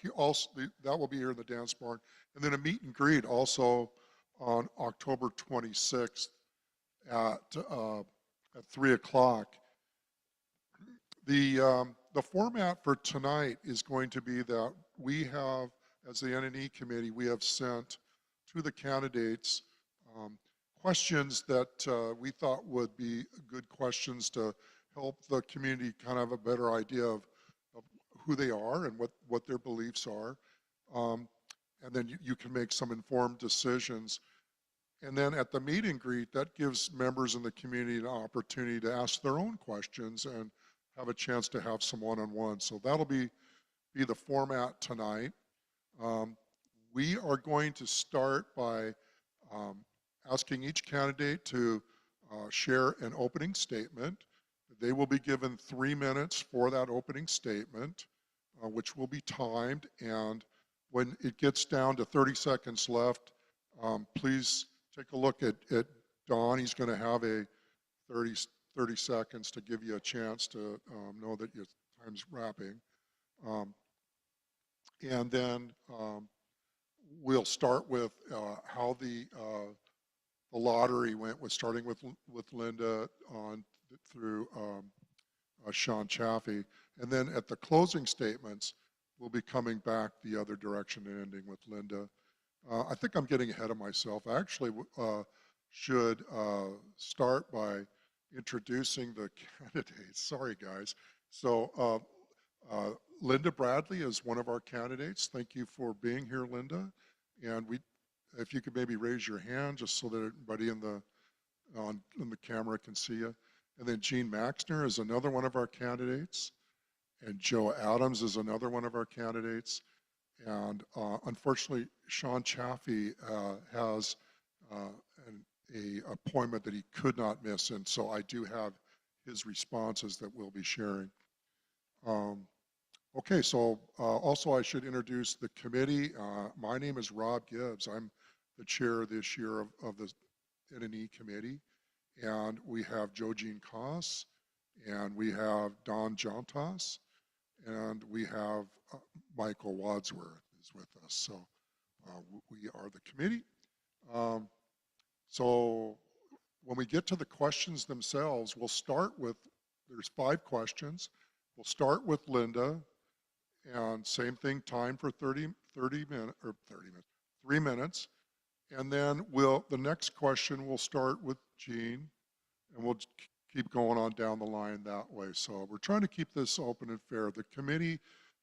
that will be here in the dance barn. And then a meet and greet also on October 26th at 3 o'clock. The format for tonight is going to be that we have, as the N&E committee, we have sent to the candidates questions that we thought would be good questions to help the community kind of have a better idea of who they are and what their beliefs are. And then you can make some informed decisions. And then at the meet and greet, that gives members in the community an opportunity to ask their own questions and have a chance to have some one-on-one. So that'll be the format tonight. We are going to start by asking each candidate to share an opening statement. They will be given 3 minutes for that opening statement, which will be timed. And when it gets down to 30 seconds left, please take a look at Don. He's going to have a 30 seconds to give you a chance to know that your time's wrapping. And then we'll start with how the lottery went, starting with Linda on through Sean Chaffee. And then at the closing statements, we'll be coming back the other direction and ending with Linda. I think I'm getting ahead of myself. I actually should start by introducing the candidates. Sorry, guys. So Linda Bradley is one of our candidates. Thank you for being here, Linda. And if you could maybe raise your hand just so that everybody in the camera can see you. And then Gene Maxner is another one of our candidates. And Joe Adams is another one of our candidates. And unfortunately, Sean Chaffee has an appointment that he could not miss. And so I do have his responses that we'll be sharing. Okay, so also I should introduce the committee. My name is Rob Gibbs. I'm the chair this year of the N&E committee. And we have Joe Jean Koss, and we have Don Jontas, and we have Michael Wadsworth is with us. So we are the committee. So when we get to the questions themselves, we'll start with, there's 5 questions. We'll start with Linda, and same thing, time for 3 minutes. And then the next question will start with Jean, and we'll keep going on down the line that way. So we're trying to keep this open and fair. The committee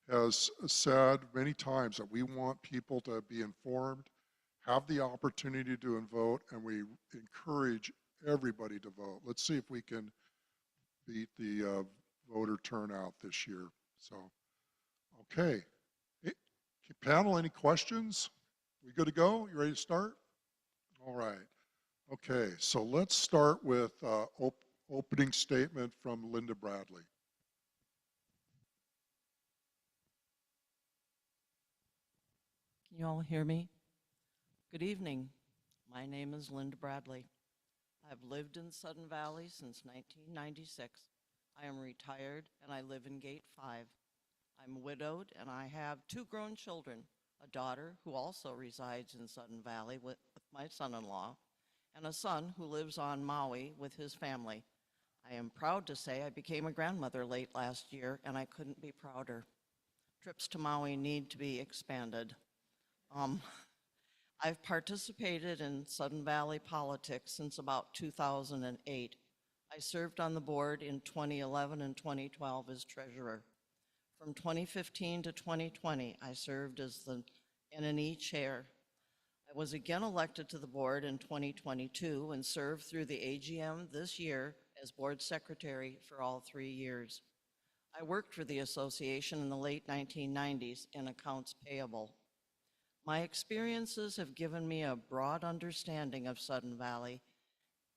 has said many times that we want people to be informed, have the opportunity to vote, and we encourage everybody to vote. Let's see if we can beat the voter turnout this year. So, okay. Hey, panel, any questions? We good to go? You ready to start? All right. Okay, so let's start with opening statement from Linda Bradley. Can you all hear me? Good evening. My name is Linda Bradley. I've lived in Sudden Valley since 1996. I am retired and I live in Gate 5. I'm widowed and I have 2 grown children, a daughter who also resides in Sudden Valley with my son-in-law, and a son who lives on Maui with his family. I am proud to say I became a grandmother late last year, and I couldn't be prouder. Trips to Maui need to be expanded. I've participated in Sudden Valley politics since about 2008. I served on the board in 2011 and 2012 as treasurer. From 2015 to 2020, I served as the N&E chair. I was again elected to the board in 2022 and served through the AGM this year as board secretary for all 3 years. I worked for the association in the late 1990s in accounts payable. My experiences have given me a broad understanding of Sudden Valley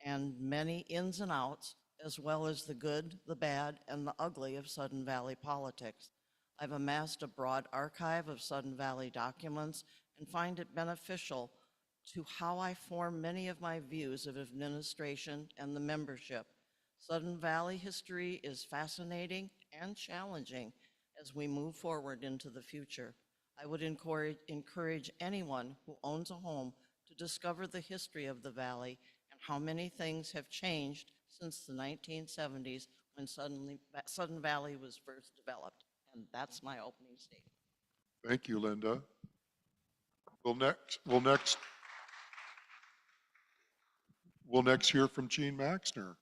and many ins and outs, as well as the good, the bad, and the ugly of Sudden Valley politics. I've amassed a broad archive of Sudden Valley documents and find it beneficial to how I form many of my views of administration and the membership. Sudden Valley history is fascinating and challenging as we move forward into the future. I would encourage anyone who owns a home to discover the history of the valley and how many things have changed since the 1970s when Sudden Valley was first developed. And that's my opening statement. Thank you, Linda. We'll next hear from Gene Maxner.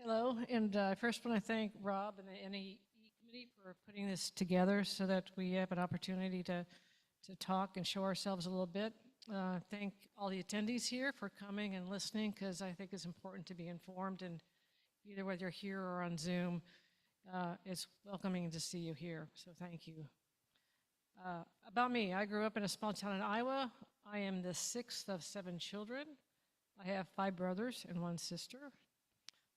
Hello, and I first want to thank Rob and the NAE committee for putting this together so that we have an opportunity to talk and show ourselves a little bit. Thank all the attendees here for coming and listening, because I think it's important to be informed, and either whether you're here or on Zoom, it's welcoming to see you here, so thank you. About me, I grew up in a small town in Iowa. I am the 6th of 7 children. I have 5 brothers and 1 sister.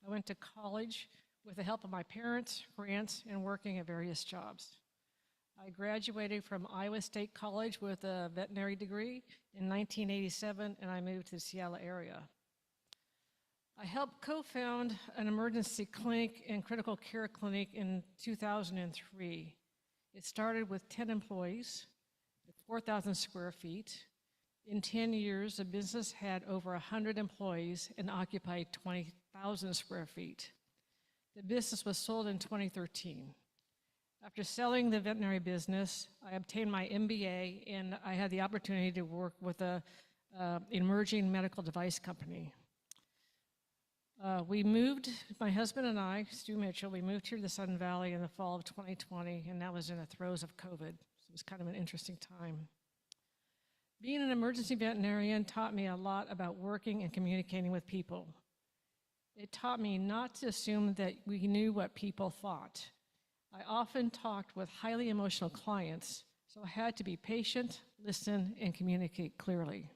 I went to college with the help of my parents, grants, and working at various jobs. I graduated from Iowa State College with a veterinary degree in 1987, and I moved to the Seattle area. I helped co-found an emergency clinic and critical care clinic in 2003. It started with 10 employees, 4,000 square feet. In 10 years, the business had over 100 employees and occupied 20,000 square feet. The business was sold in 2013. After selling the veterinary business, I obtained my MBA, and I had the opportunity to work with an emerging medical device company. We moved, my husband and I, Stu Mitchell, we moved here to the Sudden Valley in the fall of 2020, and that was in the throes of COVID. So it was kind of an interesting time. Being an emergency veterinarian taught me a lot about working and communicating with people. It taught me not to assume that we knew what people thought. I often talked with highly emotional clients, so I had to be patient, listen, and communicate clearly.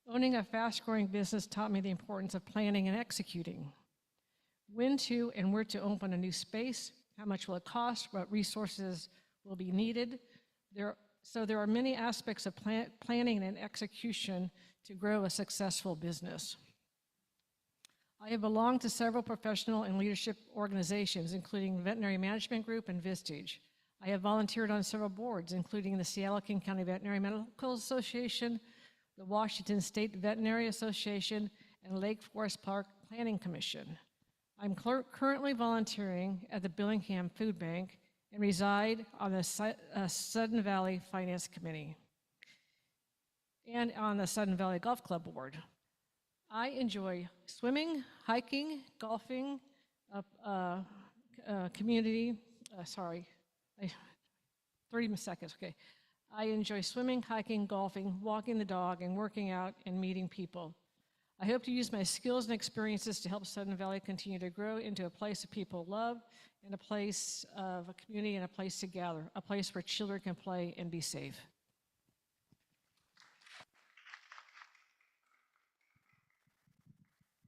Owning a fast-growing business taught me the importance of planning and executing. When to and where to open a new space, how much will it cost, what resources will be needed. So there are many aspects of planning and execution to grow a successful business. I have belonged to several professional and leadership organizations, including Veterinary Management Group and Vistage. I have volunteered on several boards, including the Seattle King County Veterinary Medical Association, the Washington State Veterinary Association, and Lake Forest Park Planning Commission. I'm currently volunteering at the Billingham Food Bank and reside on the Sudden Valley Finance Committee and on the Sudden Valley Golf Club Board. I enjoy swimming, hiking, golfing, community, 30 seconds, okay. I enjoy swimming, hiking, golfing, walking the dog, and working out and meeting people. I hope to use my skills and experiences to help Sudden Valley continue to grow into a place that people love, and a place of a community and a place to gather, a place where children can play and be safe.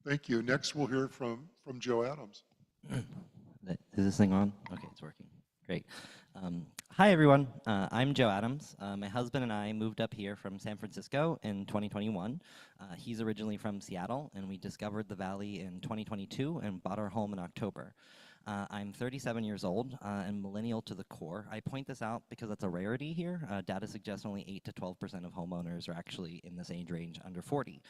Thank you. Next, we'll hear from Joe Adams. Is this thing on? Okay, it's working. Great. Hi, everyone. I'm Joe Adams. My husband and I moved up here from San Francisco in 2021. He's originally from Seattle, and we discovered the Valley in 2022 and bought our home in October. I'm 37 years old and millennial to the core. I point this out because it's a rarity here. Data suggests only 8 to 12% of homeowners are actually in this age range under 40.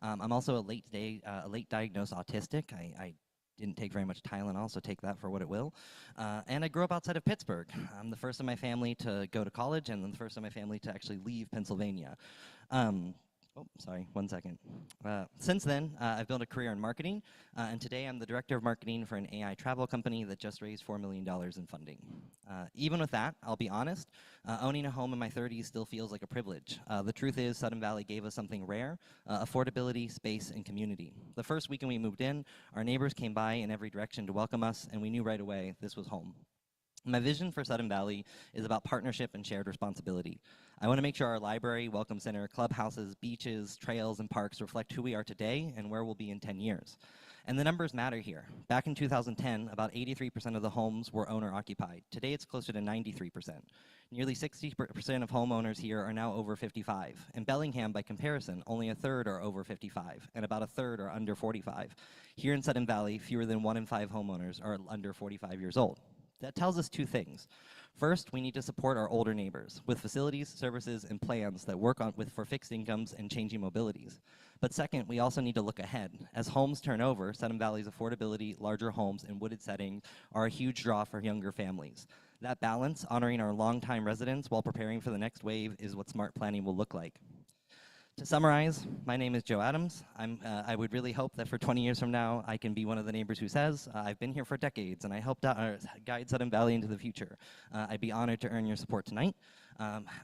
I'm also a late diagnosed autistic. I didn't take very much Tylenol, so take that for what it will. And I grew up outside of Pittsburgh. I'm the first in my family to go to college, and then the first in my family to actually leave Pennsylvania. Oh, sorry, 1 second. Since then, I've built a career in marketing, and today I'm the director of marketing for an AI travel company that just raised $4 million in funding. Even with that, I'll be honest, owning a home in my 30s still feels like a privilege. The truth is, Sudden Valley gave us something rare, affordability, space, and community. The first weekend we moved in, our neighbors came by in every direction to welcome us, and we knew right away this was home. My vision for Sudden Valley is about partnership and shared responsibility. I want to make sure our library, welcome center, clubhouses, beaches, trails, and parks reflect who we are today and where we'll be in 10 years. And the numbers matter here. Back in 2010, about 83% of the homes were owner-occupied. Today, it's closer to 93%. Nearly 60% of homeowners here are now over 55. In Bellingham, by comparison, only a third are over 55, and about a third are under 45. Here in Sudden Valley, fewer than 1 in 5 homeowners are under 45 years old. That tells us two things. First, we need to support our older neighbors with facilities, services, and plans that work for fixed incomes and changing mobilities. But second, we also need to look ahead. As homes turn over, Sudden Valley's affordability, larger homes, and wooded settings are a huge draw for younger families. That balance, honoring our longtime residents while preparing for the next wave, is what smart planning will look like. To summarize, my name is Joe Adams. I would really hope that for 20 years from now, I can be one of the neighbors who says, I've been here for decades and I helped guide Sudden Valley into the future. I'd be honored to earn your support tonight.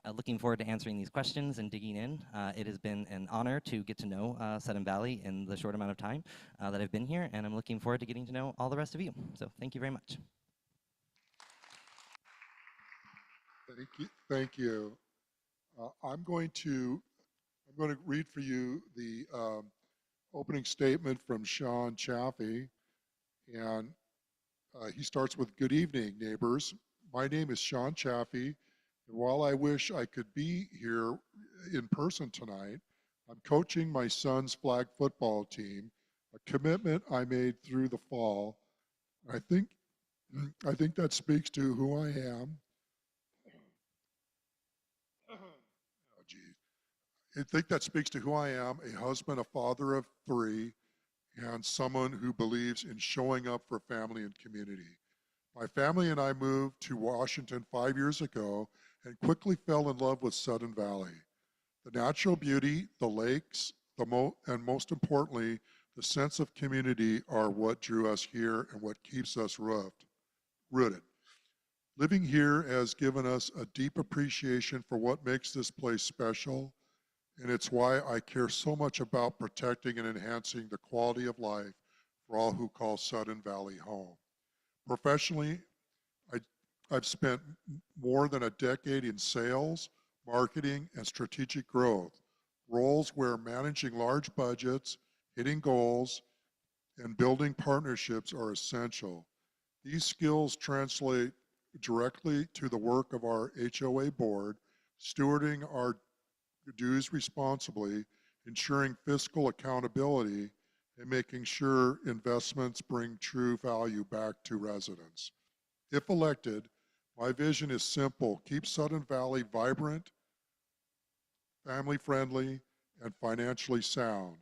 Looking forward to answering these questions and digging in. It has been an honor to get to know Sudden Valley in the short amount of time that I've been here, and I'm looking forward to getting to know all the rest of you. So thank you very much. Thank you. Thank you. I'm going to read for you the opening statement from Sean Chaffee, and he starts with, "Good evening, neighbors. My name is Sean Chaffee, and while I wish I could be here in person tonight, I'm coaching my son's flag football team, a commitment I made through the fall. I think that speaks to who I am." Oh, geez. I think that speaks to who I am, a husband, a father of three, and someone who believes in showing up for family and community. My family and I moved to Washington 5 years ago and quickly fell in love with Sudden Valley. The natural beauty, the lakes, and most importantly, the sense of community are what drew us here and what keeps us rooted. Living here has given us a deep appreciation for what makes this place special, and it's why I care so much about protecting and enhancing the quality of life for all who call Sudden Valley home. Professionally, I've spent more than a decade in sales, marketing, and strategic growth, roles where managing large budgets, hitting goals, and building partnerships are essential. These skills translate directly to the work of our HOA board, stewarding our dues responsibly, ensuring fiscal accountability, and making sure investments bring true value back to residents. If elected, my vision is simple: keep Sudden Valley vibrant, family-friendly, and financially sound.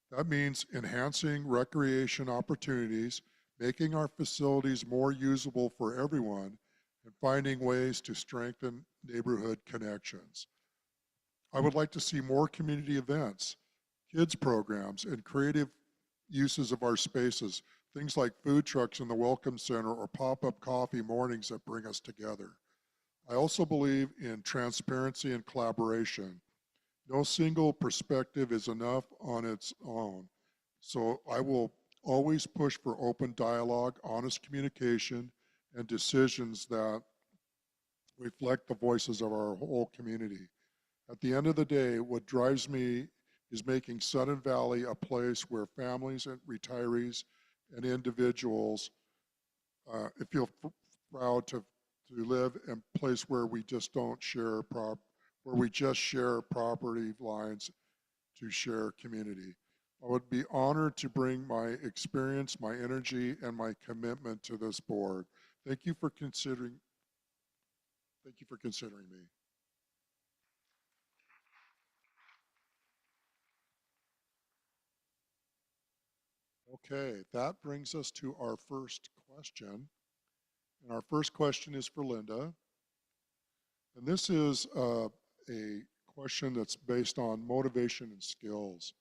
That means enhancing recreation opportunities, making our facilities more usable for everyone, and finding ways to strengthen neighborhood connections. I would like to see more community events, kids programs, and creative uses of our spaces, things like food trucks in the Welcome Center or pop-up coffee mornings that bring us together. I also believe in transparency and collaboration. No single perspective is enough on its own, so I will always push for open dialogue, honest communication, and decisions that reflect the voices of our whole community. At the end of the day, what drives me is making Sudden Valley a place where families and retirees and individuals feel proud to live, in a place where we just don't share where we just share property lines to share community. I would be honored to bring my experience, my energy, and my commitment to this board. Thank you for considering me. Okay, that brings us to our first question. And our first question is for Linda. And this is a question that's based on motivation and skills.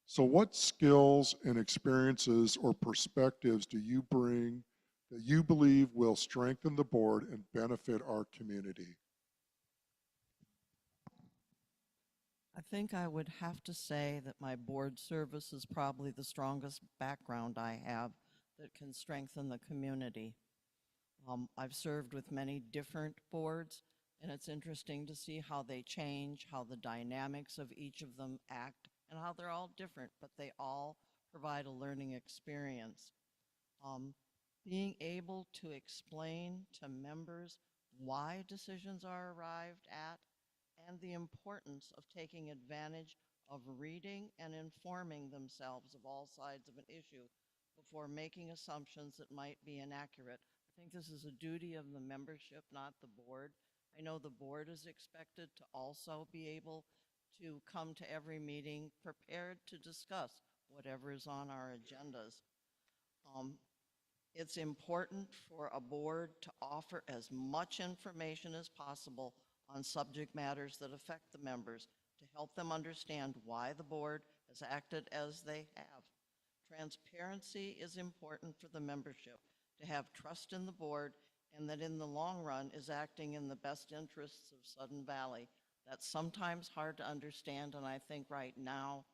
So what skills and experiences or perspectives do you bring that you believe will strengthen the board and benefit our community? I think I would have to say that my board service is probably the strongest background I have that can strengthen the community. I've served with many different boards, and it's interesting to see how they change, how the dynamics of each of them act, and how they're all different, but they all provide a learning experience. Being able to explain to members why decisions are arrived at and the importance of taking advantage of reading and informing themselves of all sides of an issue before making assumptions that might be inaccurate, I think this is a duty of the membership, not the board. I know the board is expected to also be able to come to every meeting prepared to discuss whatever is on our agendas. It's important for a board to offer as much information as possible on subject matters that affect the members to help them understand why the board has acted as they have. Transparency is important for the membership to have trust in the board and that in the long run is acting in the best interests of Sudden Valley. That's sometimes hard to understand, and I think right now,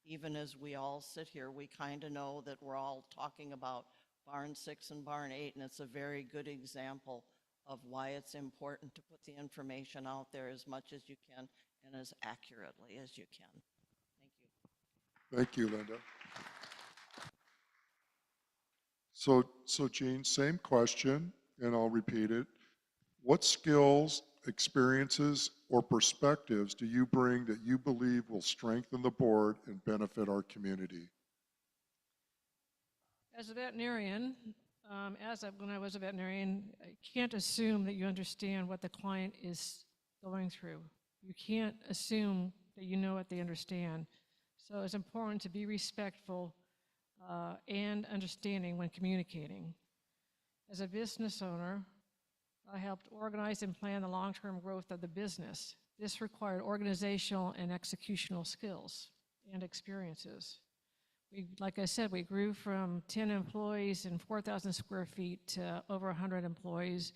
even as we all sit here, we kind of know that we're all talking about Barn 6 and Barn 8, and it's a very good example of why it's important to put the information out there as much as you can and as accurately as you can. Thank you. Thank you, Linda. So Jean, same question, and I'll repeat it. What skills, experiences, or perspectives do you bring that you believe will strengthen the board and benefit our community? As a veterinarian, when I was a veterinarian, I can't assume that you understand what the client is going through. You can't assume that you know what they understand. So it's important to be respectful and understanding when communicating. As a business owner, I helped organize and plan the long-term growth of the business. This required organizational and executional skills and experiences. Like I said, we grew from 10 employees and 4,000 square feet to over 100 employees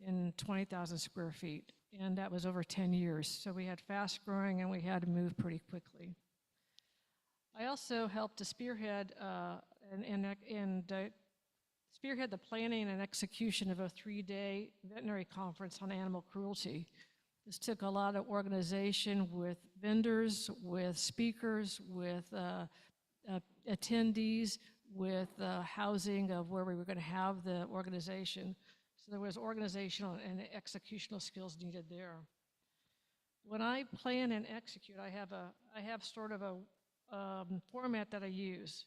in 20,000 square feet, and that was over 10 years. So we had fast growing and we had to move pretty quickly. I also helped to spearhead spearhead the planning and execution of a 3-day veterinary conference on animal cruelty. This took a lot of organization with vendors, with speakers, with attendees, with housing of where we were going to have the organization. So there was organizational and executional skills needed there. When I plan and execute, I have sort of a format that I use.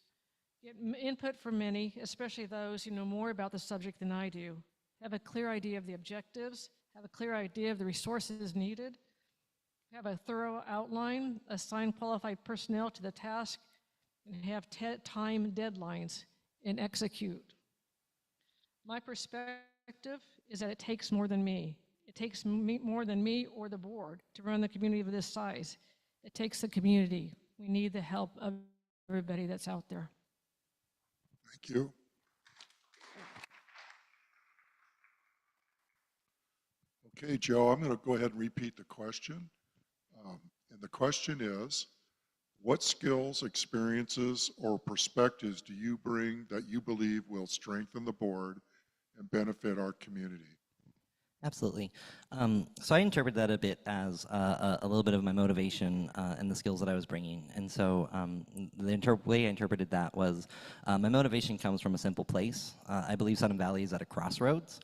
Get input from many, especially those who know more about the subject than I do. Have a clear idea of the objectives, have a clear idea of the resources needed, have a thorough outline, assign qualified personnel to the task, and have time deadlines and execute. My perspective is that it takes more than me. It takes more than me or the board to run the community of this size. It takes the community. We need the help of everybody that's out there. Thank you. Okay, Joe, I'm going to go ahead and repeat the question. And the question is, what skills, experiences, or perspectives do you bring that you believe will strengthen the board and benefit our community? Absolutely. So I interpret that a bit as a little bit of my motivation and the skills that I was bringing. And so the way I interpreted that was my motivation comes from a simple place. I believe Sudden Valley is at a crossroads.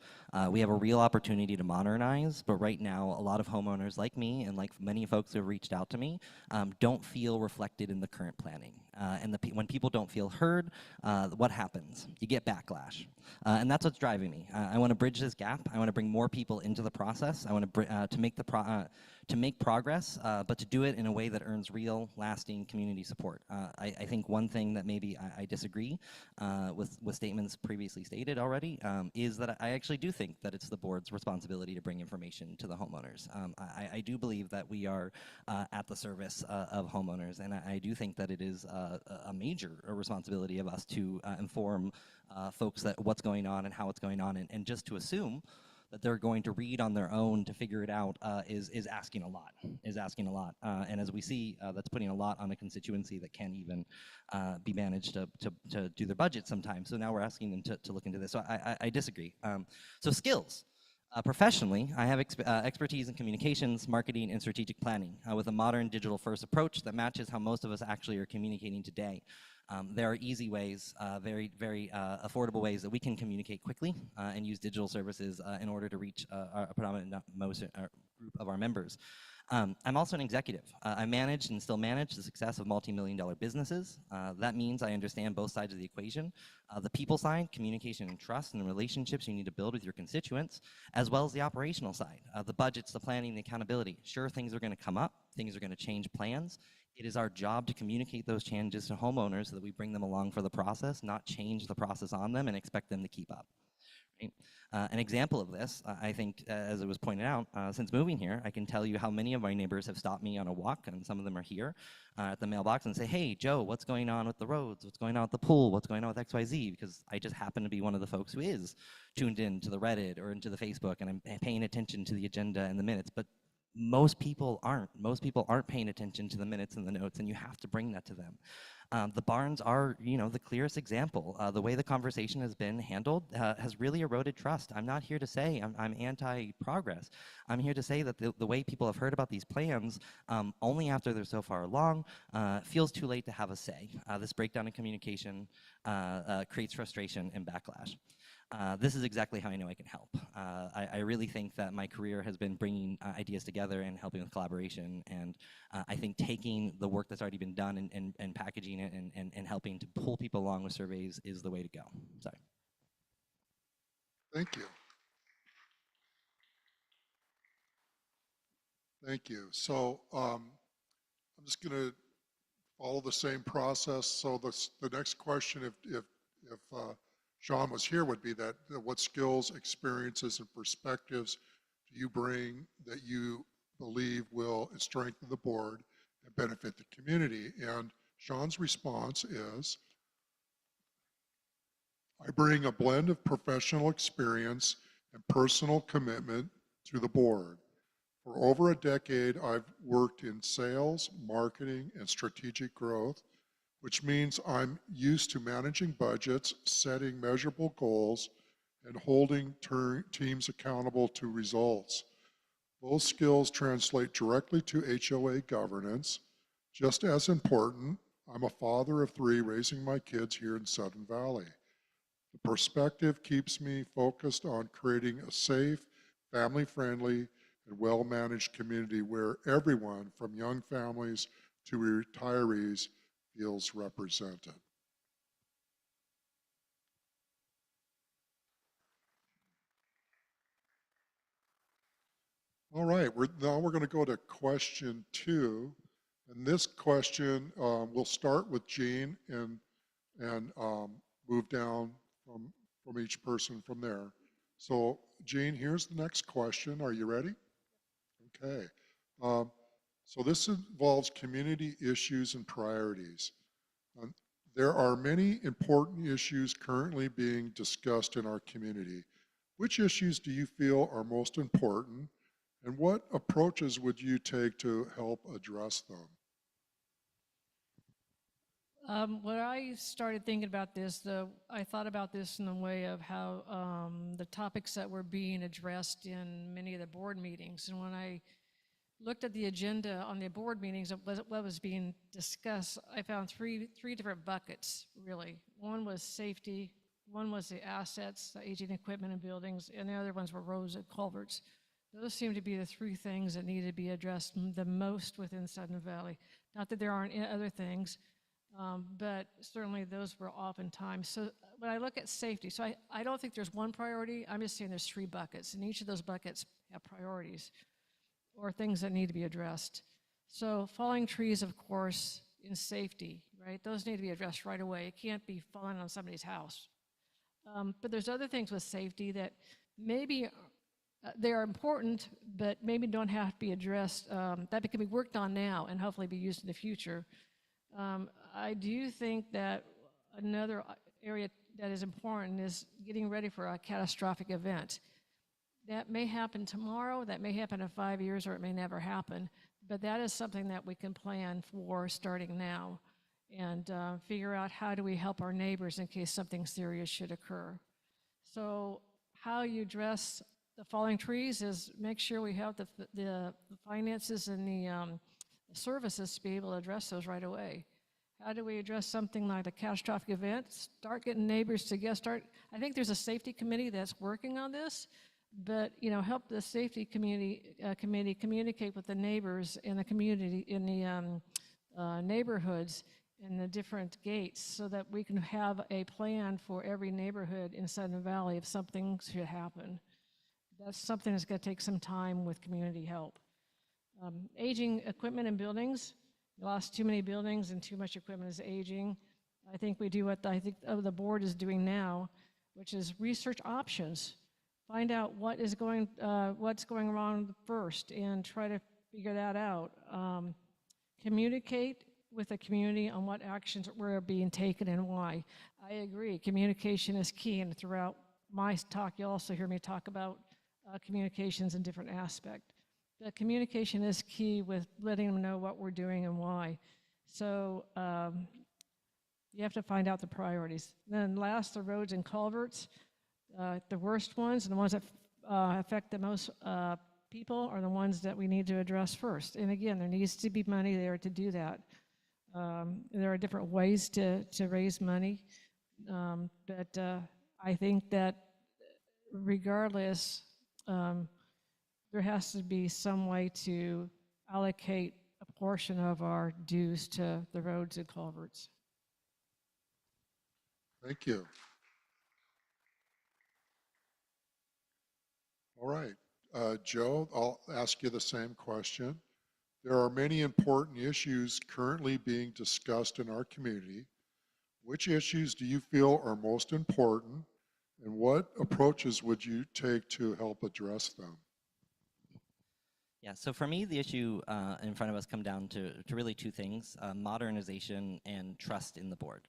We have a real opportunity to modernize, but right now a lot of homeowners like me and like many folks who have reached out to me don't feel reflected in the current planning. And when people don't feel heard, what happens? You get backlash. And that's what's driving me. I want to bridge this gap. I want to bring more people into the process. I want to make progress, but to do it in a way that earns real, lasting community support. I think one thing that maybe I disagree with statements previously stated already is that I actually do think that it's the board's responsibility to bring information to the homeowners. I do believe that we are at the service of homeowners, and I do think that it is a major responsibility of us to inform folks that what's going on and how it's going on, and just to assume that they're going to read on their own to figure it out is asking a lot, and as we see, that's putting a lot on a constituency that can't even be managed to do their budget sometimes. So now we're asking them to look into this. So I disagree. So skills. Professionally, I have expertise in communications, marketing, and strategic planning with a modern digital-first approach that matches how most of us actually are communicating today. There are easy ways, very affordable ways that we can communicate quickly and use digital services in order to reach a predominant group of our members. I'm also an executive. I managed and still manage the success of multi-million-dollar businesses. That means I understand both sides of the equation. The people side, communication and trust, and the relationships you need to build with your constituents, as well as the operational side, the budgets, the planning, the accountability. Sure, things are going to come up, things are going to change plans. It is our job to communicate those changes to homeowners so that we bring them along for the process, not change the process on them and expect them to keep up. Right? An example of this, I think, as it was pointed out, since moving here, I can tell you how many of my neighbors have stopped me on a walk, and some of them are here, at the mailbox and say, hey, Joe, what's going on with the roads? What's going on with the pool? What's going on with XYZ? Because I just happen to be one of the folks who is tuned in to the Reddit or into the Facebook, and I'm paying attention to the agenda and the minutes. But most people aren't. Most people aren't paying attention to the minutes and the notes, and you have to bring that to them. The barns are, the clearest example. The way the conversation has been handled has really eroded trust. I'm not here to say I'm anti-progress. I'm here to say that the way people have heard about these plans, only after they're so far along, feels too late to have a say. This breakdown in communication creates frustration and backlash. This is exactly how I know I can help. I really think that my career has been bringing ideas together and helping with collaboration, and I think taking the work that's already been done and packaging it and helping to pull people along with surveys is the way to go. Sorry. Thank you. Thank you. So I'm just going to follow the same process. So the next question, if Sean was here, would be that what skills, experiences, and perspectives do you bring that you believe will strengthen the board and benefit the community? And Sean's response is, I bring a blend of professional experience and personal commitment to the board. For over a decade, I've worked in sales, marketing, and strategic growth, which means I'm used to managing budgets, setting measurable goals, and holding teams accountable to results. Both skills translate directly to HOA governance. Just as important, I'm a father of 3 raising my kids here in Sudden Valley. The perspective keeps me focused on creating a safe, family-friendly, and well-managed community where everyone, from young families to retirees, feels represented. All right, now we're going to go to question 2. And this question, we'll start with Jean and move down from each person from there. So Jean, here's the next question. Are you ready? Okay. So this involves community issues and priorities. There are many important issues currently being discussed in our community. Which issues do you feel are most important, and what approaches would you take to help address them? When I started thinking about this, I thought about this in the way of how the topics that were being addressed in many of the board meetings. And when I looked at the agenda on the board meetings of what was being discussed, I found three different buckets, really. One was safety, one was the assets, the aging equipment and buildings, and the other ones were roads and culverts. Those seem to be the 3 things that need to be addressed the most within Sudden Valley. Not that there aren't other things, but certainly those were oftentimes. So when I look at safety, so I don't think there's one priority. I'm just saying there's 3 buckets, and each of those buckets have priorities or things that need to be addressed. So falling trees, of course, in safety, right? Those need to be addressed right away. It can't be falling on somebody's house. But there's other things with safety that maybe they are important, but maybe don't have to be addressed, that can be worked on now and hopefully be used in the future. I do think that another area that is important is getting ready for a catastrophic event. That may happen tomorrow, that may happen in 5 years, or it may never happen, but that is something that we can plan for starting now and figure out how do we help our neighbors in case something serious should occur. So how you address the falling trees is make sure we have the finances and the services to be able to address those right away. How do we address something like a catastrophic event? Start getting neighbors together. I think there's a safety committee that's working on this, but, you know, help the safety committee communicate with the neighbors in the community, in the neighborhoods and the different gates, so that we can have a plan for every neighborhood in Sudden Valley if something should happen. That's something that's going to take some time with community help. Aging equipment and buildings. We lost too many buildings and too much equipment is aging. I think we do what I think the board is doing now, which is research options. Find out what's going wrong first and try to figure that out. Communicate with the community on what actions were being taken and why. I agree, communication is key, and throughout my talk, you also hear me talk about communications in different aspects. The communication is key with letting them know what we're doing and why. So you have to find out the priorities. Then last, the roads and culverts. The worst ones and the ones that affect the most people are the ones that we need to address first. And again, there needs to be money there to do that. There are different ways to raise money, but I think that regardless, there has to be some way to allocate a portion of our dues to the roads and culverts. Thank you. All right, Joe, I'll ask you the same question. There are many important issues currently being discussed in our community. Which issues do you feel are most important, and what approaches would you take to help address them? Yeah, so for me, the issue in front of us come down to really two things, modernization and trust in the board.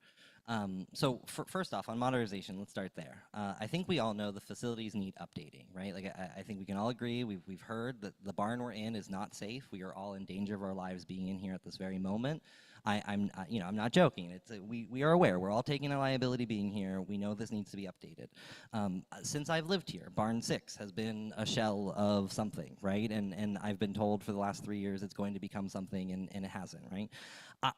So first off, on modernization, let's start there. I think we all know the facilities need updating, right? Like I think we can all agree, we've heard that the barn we're in is not safe. We are all in danger of our lives being in here at this very moment. I'm not joking. We are aware. We're all taking a liability being here. We know this needs to be updated. Since I've lived here, Barn 6 has been a shell of something, right? And I've been told for the last 3 years it's going to become something, and it hasn't, right?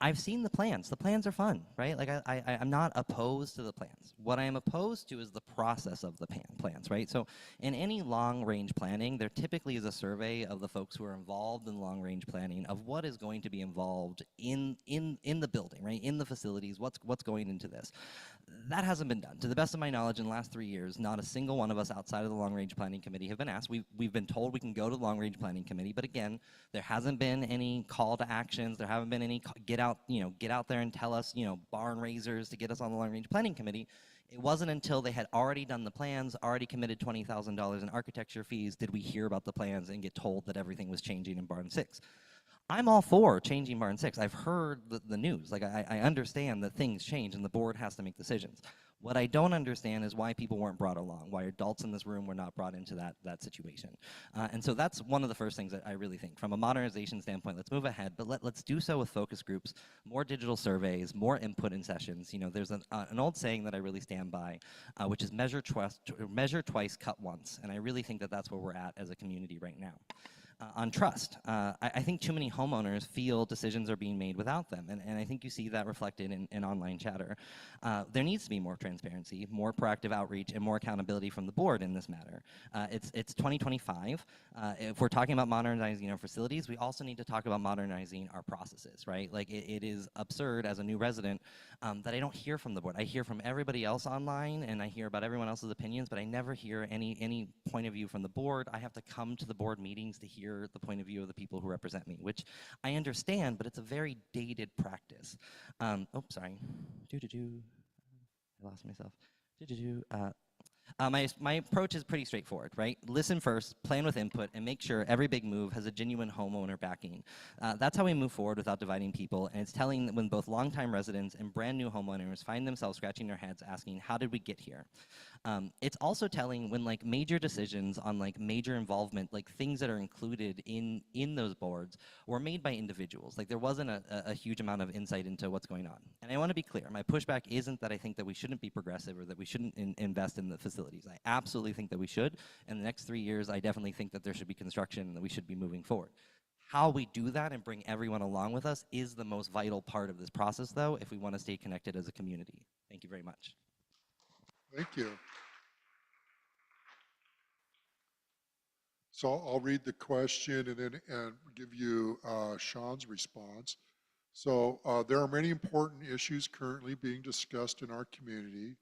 I've seen the plans. The plans are fun, right? Like I'm not opposed to the plans. What I am opposed to is the process of the plans, right? So in any long-range planning, there typically is a survey of the folks who are involved in long-range planning of what is going to be involved in the building, right? In the facilities, what's going into this. That hasn't been done. To the best of my knowledge, in the last 3 years, not a single one of us outside of the long-range planning committee have been asked. We've been told we can go to the long-range planning committee, but again, there hasn't been any call to actions. There haven't been any get out there and tell us, barn raisers to get us on the long-range planning committee. It wasn't until they had already done the plans, already committed $20,000 in architecture fees, did we hear about the plans and get told that everything was changing in Barn 6. I'm all for changing Barn 6. I've heard the news. Like, I understand that things change and the board has to make decisions. What I don't understand is why people weren't brought along, why adults in this room were not brought into that situation. And so that's one of the first things that I really think. From a modernization standpoint, let's move ahead, but let's do so with focus groups, more digital surveys, more input in sessions. There's an old saying that I really stand by, which is measure twice, cut once. And I really think that that's where we're at as a community right now. On trust, I think too many homeowners feel decisions are being made without them, and I think you see that reflected in online chatter. There needs to be more transparency, more proactive outreach, and more accountability from the board in this matter. It's 2025. If we're talking about modernizing our facilities, we also need to talk about modernizing our processes, right? Like it is absurd as a new resident that I don't hear from the board. I hear from everybody else online, and I hear about everyone else's opinions, but I never hear any point of view from the board. I have to come to the board meetings to hear the point of view of the people who represent me, which I understand, but it's a very dated practice. Oh, sorry. I lost myself. My approach is pretty straightforward, right? Listen first, plan with input, and make sure every big move has a genuine homeowner backing. That's how we move forward without dividing people, and it's telling that when both longtime residents and brand new homeowners find themselves scratching their heads asking, how did we get here? It's also telling when major decisions on major involvement, things that are included in those boards were made by individuals. There wasn't a huge amount of insight into what's going on. And I want to be clear, my pushback isn't that I think that we shouldn't be progressive or that we shouldn't invest in the facilities. I absolutely think that we should. In the next 3 years, I definitely think that there should be construction and that we should be moving forward. How we do that and bring everyone along with us is the most vital part of this process, though, if we want to stay connected as a community. Thank you very much. Thank you. So I'll read the question and then give you Sean's response. So there are many important issues currently being discussed in our community.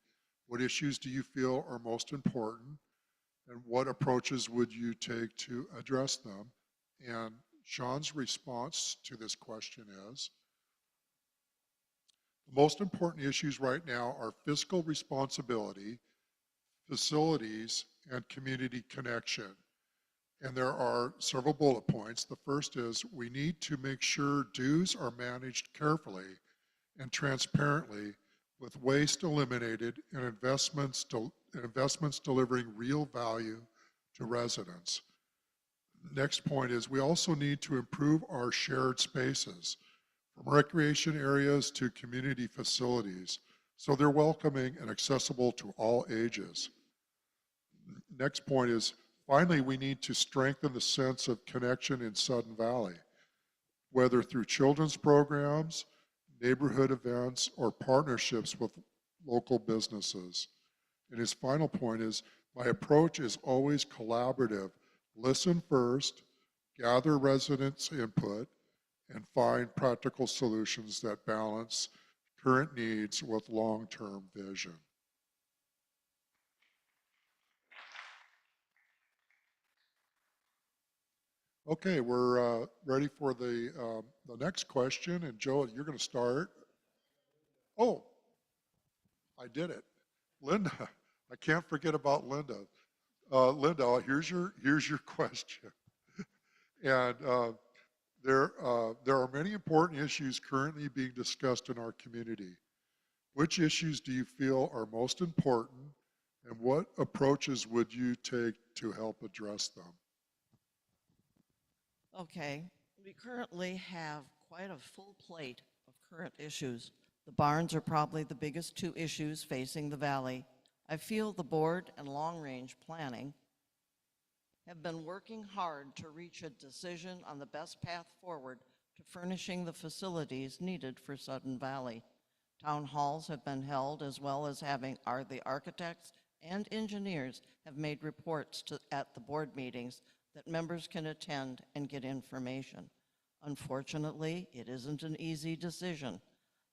What issues do you feel are most important? And what approaches would you take to address them? And Sean's response to this question is, the most important issues right now are fiscal responsibility, facilities, and community connection. And there are several bullet points. The first is we need to make sure dues are managed carefully and transparently with waste eliminated and investments delivering real value to residents. Next point is we also need to improve our shared spaces from recreation areas to community facilities so they're welcoming and accessible to all ages. Next point is finally, we need to strengthen the sense of connection in Sudden Valley, whether through children's programs, neighborhood events, or partnerships with local businesses. And his final point is, my approach is always collaborative. Listen first, gather residents' input, and find practical solutions that balance current needs with long-term vision. Okay, we're ready for the next question, and Joe, you're going to start. Oh, I did it, Linda. I can't forget about Linda. Linda, here's your question, and there are many important issues currently being discussed in our community. Which issues do you feel are most important, and what approaches would you take to help address them? Okay, we currently have quite a full plate of current issues. The barns are probably the biggest two issues facing the valley. I feel the board and long-range planning have been working hard to reach a decision on the best path forward to furnishing the facilities needed for Sudden Valley. Town halls have been held, as well as having the architects and engineers have made reports at the board meetings that members can attend and get information. Unfortunately, it isn't an easy decision.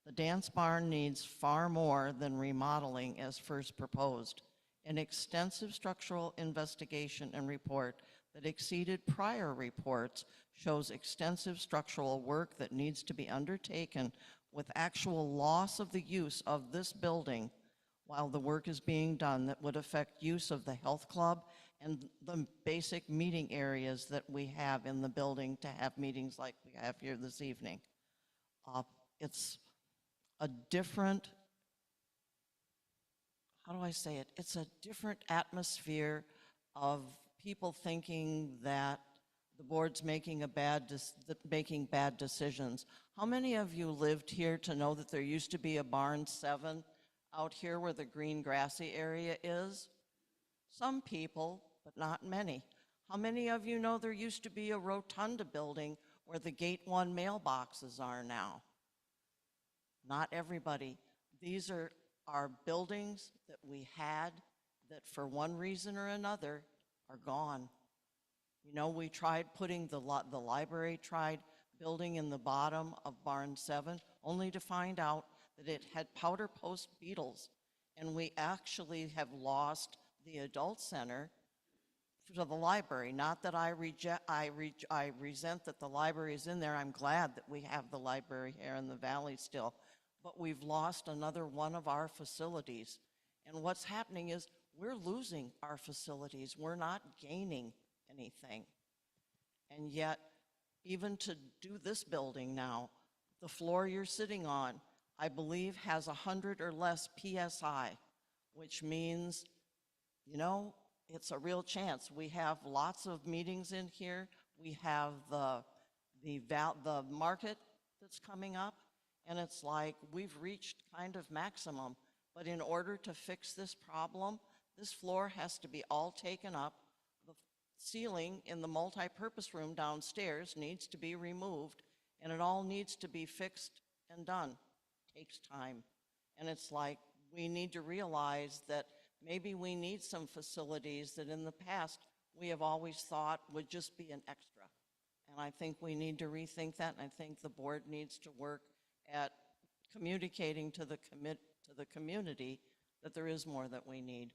The dance barn needs far more than remodeling as first proposed. An extensive structural investigation and report that exceeded prior reports shows extensive structural work that needs to be undertaken with actual loss of the use of this building while the work is being done that would affect use of the health club and the basic meeting areas that we have in the building to have meetings like we have here this evening. It's a different, how do I say it? It's a different atmosphere of people thinking that the board's making bad decisions. How many of you lived here to know that there used to be a barn 7 out here where the green grassy area is? Some people, but not many. How many of you know there used to be a rotunda building where the Gate 1 mailboxes are now? Not everybody. These are our buildings that we had that for one reason or another are gone. You know, we tried putting the library tried building in the bottom of barn 7 only to find out that it had powder post beetles, and we actually have lost the adult center to the library. Not that I resent that the library is in there. I'm glad that we have the library here in the valley still, but we've lost another one of our facilities. And what's happening is we're losing our facilities. We're not gaining anything. And yet, even to do this building now, the floor you're sitting on, I believe, has 100 or less PSI, which means, you know, it's a real chance. We have lots of meetings in here. We have the market that's coming up, and it's like we've reached kind of maximum. But in order to fix this problem, this floor has to be all taken up. The ceiling in the multi-purpose room downstairs needs to be removed, and it all needs to be fixed and done. It takes time. And it's like we need to realize that maybe we need some facilities that in the past we have always thought would just be an extra. And I think we need to rethink that, and I think the board needs to work at communicating to the community that there is more that we need.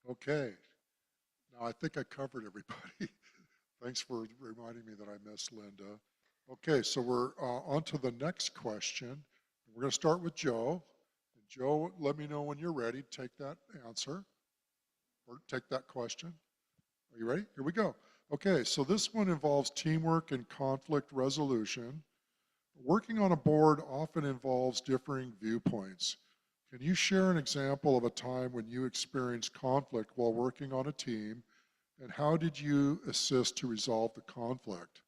Okay. Now, I think I covered everybody. Thanks for reminding me that I missed Linda. Okay, so we're on to the next question. We're going to start with Joe. Joe, let me know when you're ready to take that answer or take that question. Are you ready? Here we go. Okay, so this one involves teamwork and conflict resolution. Working on a board often involves differing viewpoints. Can you share an example of a time when you experienced conflict while working on a team, and how did you assist to resolve the conflict?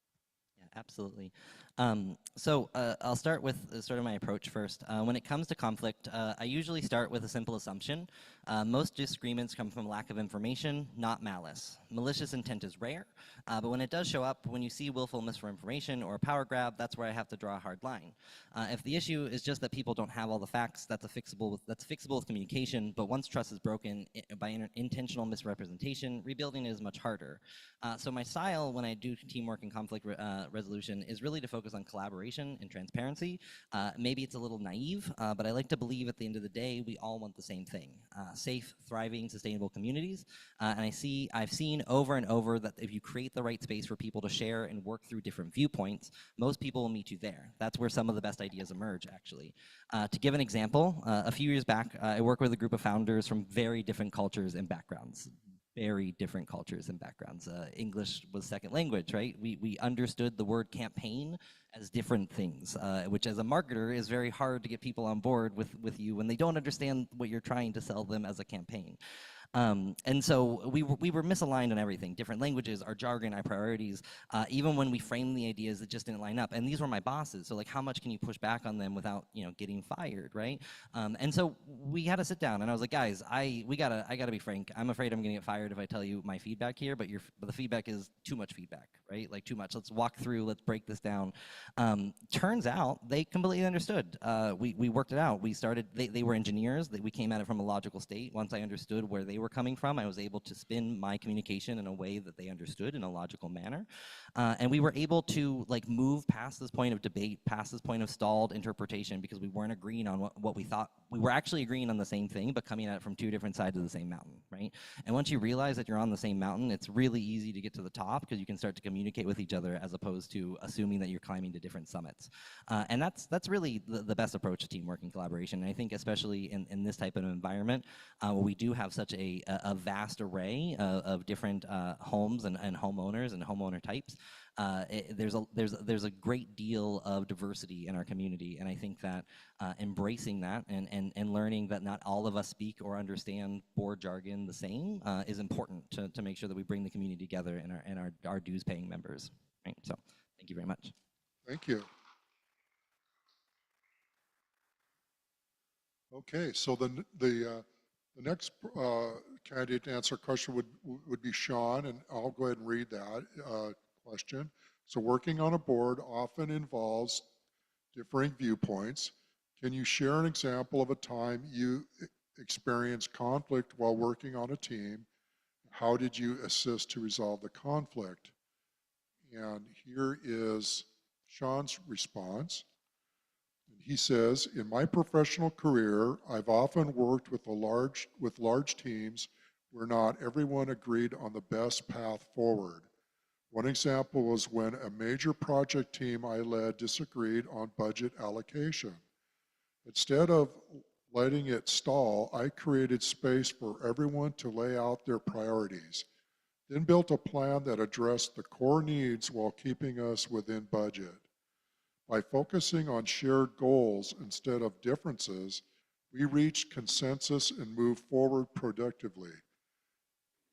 Yeah, absolutely. I'll start with sort of my approach first. When it comes to conflict, I usually start with a simple assumption. Most disagreements come from lack of information, not malice. Malicious intent is rare, but when it does show up, when you see willful misinformation or a power grab, that's where I have to draw a hard line. If the issue is just that people don't have all the facts, that's fixable with communication, but once trust is broken by intentional misrepresentation, rebuilding is much harder. So my style when I do teamwork and conflict resolution is really to focus on collaboration and transparency. Maybe it's a little naive, but I like to believe at the end of the day, we all want the same thing. Safe, thriving, sustainable communities. And I've seen over and over that if you create the right space for people to share and work through different viewpoints, most people will meet you there. That's where some of the best ideas emerge, actually. To give an example, a few years back, I worked with a group of founders from very different cultures and backgrounds. Very different cultures and backgrounds. English was second language, right? We understood the word campaign as different things, which as a marketer is very hard to get people on board with you when they don't understand what you're trying to sell them as a campaign. And so we were misaligned on everything, different languages, our jargon, our priorities. Even when we framed the ideas, it just didn't line up. And these were my bosses, so like how much can you push back on them without getting fired, right? And so we had to sit down, and I was like, guys, I gotta be frank. I'm afraid I'm gonna get fired if I tell you my feedback here, but the feedback is too much feedback, right? Like too much. Let's walk through. Let's break this down. Turns out they completely understood. We worked it out. We started. They were engineers. We came at it from a logical state. Once I understood where they were coming from, I was able to spin my communication in a way that they understood in a logical manner, and we were able to move past this point of debate, past this point of stalled interpretation, because we weren't agreeing on what we thought. We were actually agreeing on the same thing, but coming at it from two different sides of the same mountain, right? And once you realize that you're on the same mountain, it's really easy to get to the top because you can start to communicate with each other as opposed to assuming that you're climbing to different summits. And that's really the best approach to teamwork and collaboration. And I think especially in this type of environment, where we do have such a vast array of different homes and homeowners and homeowner types, there's a great deal of diversity in our community, and I think that embracing that and learning that not all of us speak or understand board jargon the same is important to make sure that we bring the community together and our dues paying members. Right? So thank you very much. Thank you. Okay, so the next candidate to answer a question would be Sean, and I'll go ahead and read that question. So working on a board often involves differing viewpoints. Can you share an example of a time you experienced conflict while working on a team? How did you assist to resolve the conflict? And here is Sean's response. He says, in my professional career, I've often worked with large teams where not everyone agreed on the best path forward. One example was when a major project team I led disagreed on budget allocation. Instead of letting it stall, I created space for everyone to lay out their priorities, then built a plan that addressed the core needs while keeping us within budget. By focusing on shared goals instead of differences, we reached consensus and moved forward productively.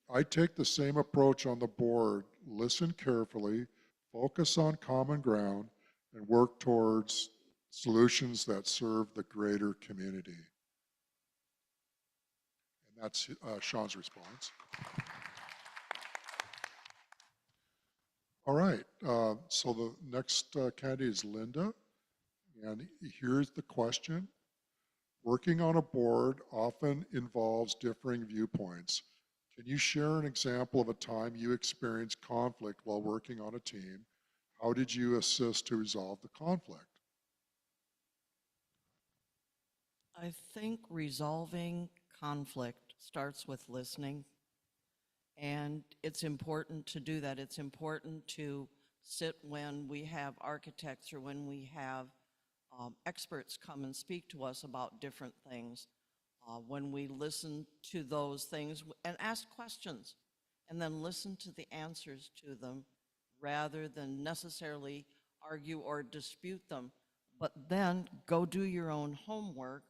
I take the same approach on the board: listen carefully, focus on common ground, and work towards solutions that serve the greater community. And that's Sean's response. All right, so the next candidate is Linda, and here's the question. Working on a board often involves differing viewpoints. Can you share an example of a time you experienced conflict while working on a team? How did you assist to resolve the conflict? I think resolving conflict starts with listening. And it's important to do that. It's important to sit when we have architects or when we have experts come and speak to us about different things. When we listen to those things and ask questions and then listen to the answers to them rather than necessarily argue or dispute them, but then go do your own homework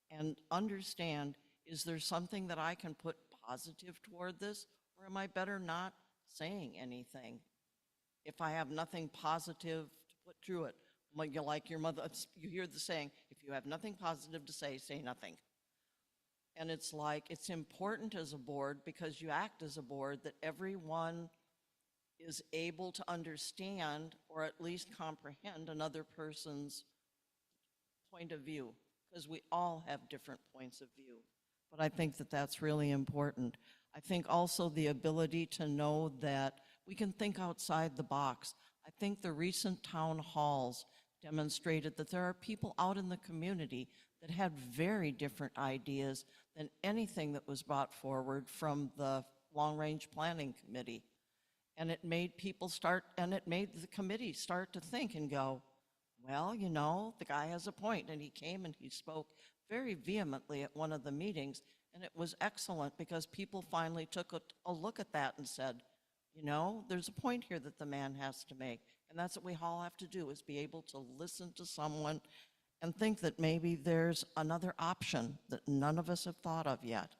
and understand, is there something that I can put positive toward this, or am I better not saying anything? If I have nothing positive to put through it, like your mother, you hear the saying, if you have nothing positive to say, say nothing. And it's like, it's important as a board, because you act as a board, that everyone is able to understand or at least comprehend another person's point of view, because we all have different points of view. But I think that that's really important. I think also the ability to know that we can think outside the box. I think the recent town halls demonstrated that there are people out in the community that had very different ideas than anything that was brought forward from the long-range planning committee. And it made people start, and it made the committee start to think and go, well, you know, the guy has a point. And he came and he spoke very vehemently at one of the meetings, and it was excellent because people finally took a look at that and said, you know, there's a point here that the man has to make. And that's what we all have to do, is be able to listen to someone and think that maybe there's another option that none of us have thought of yet.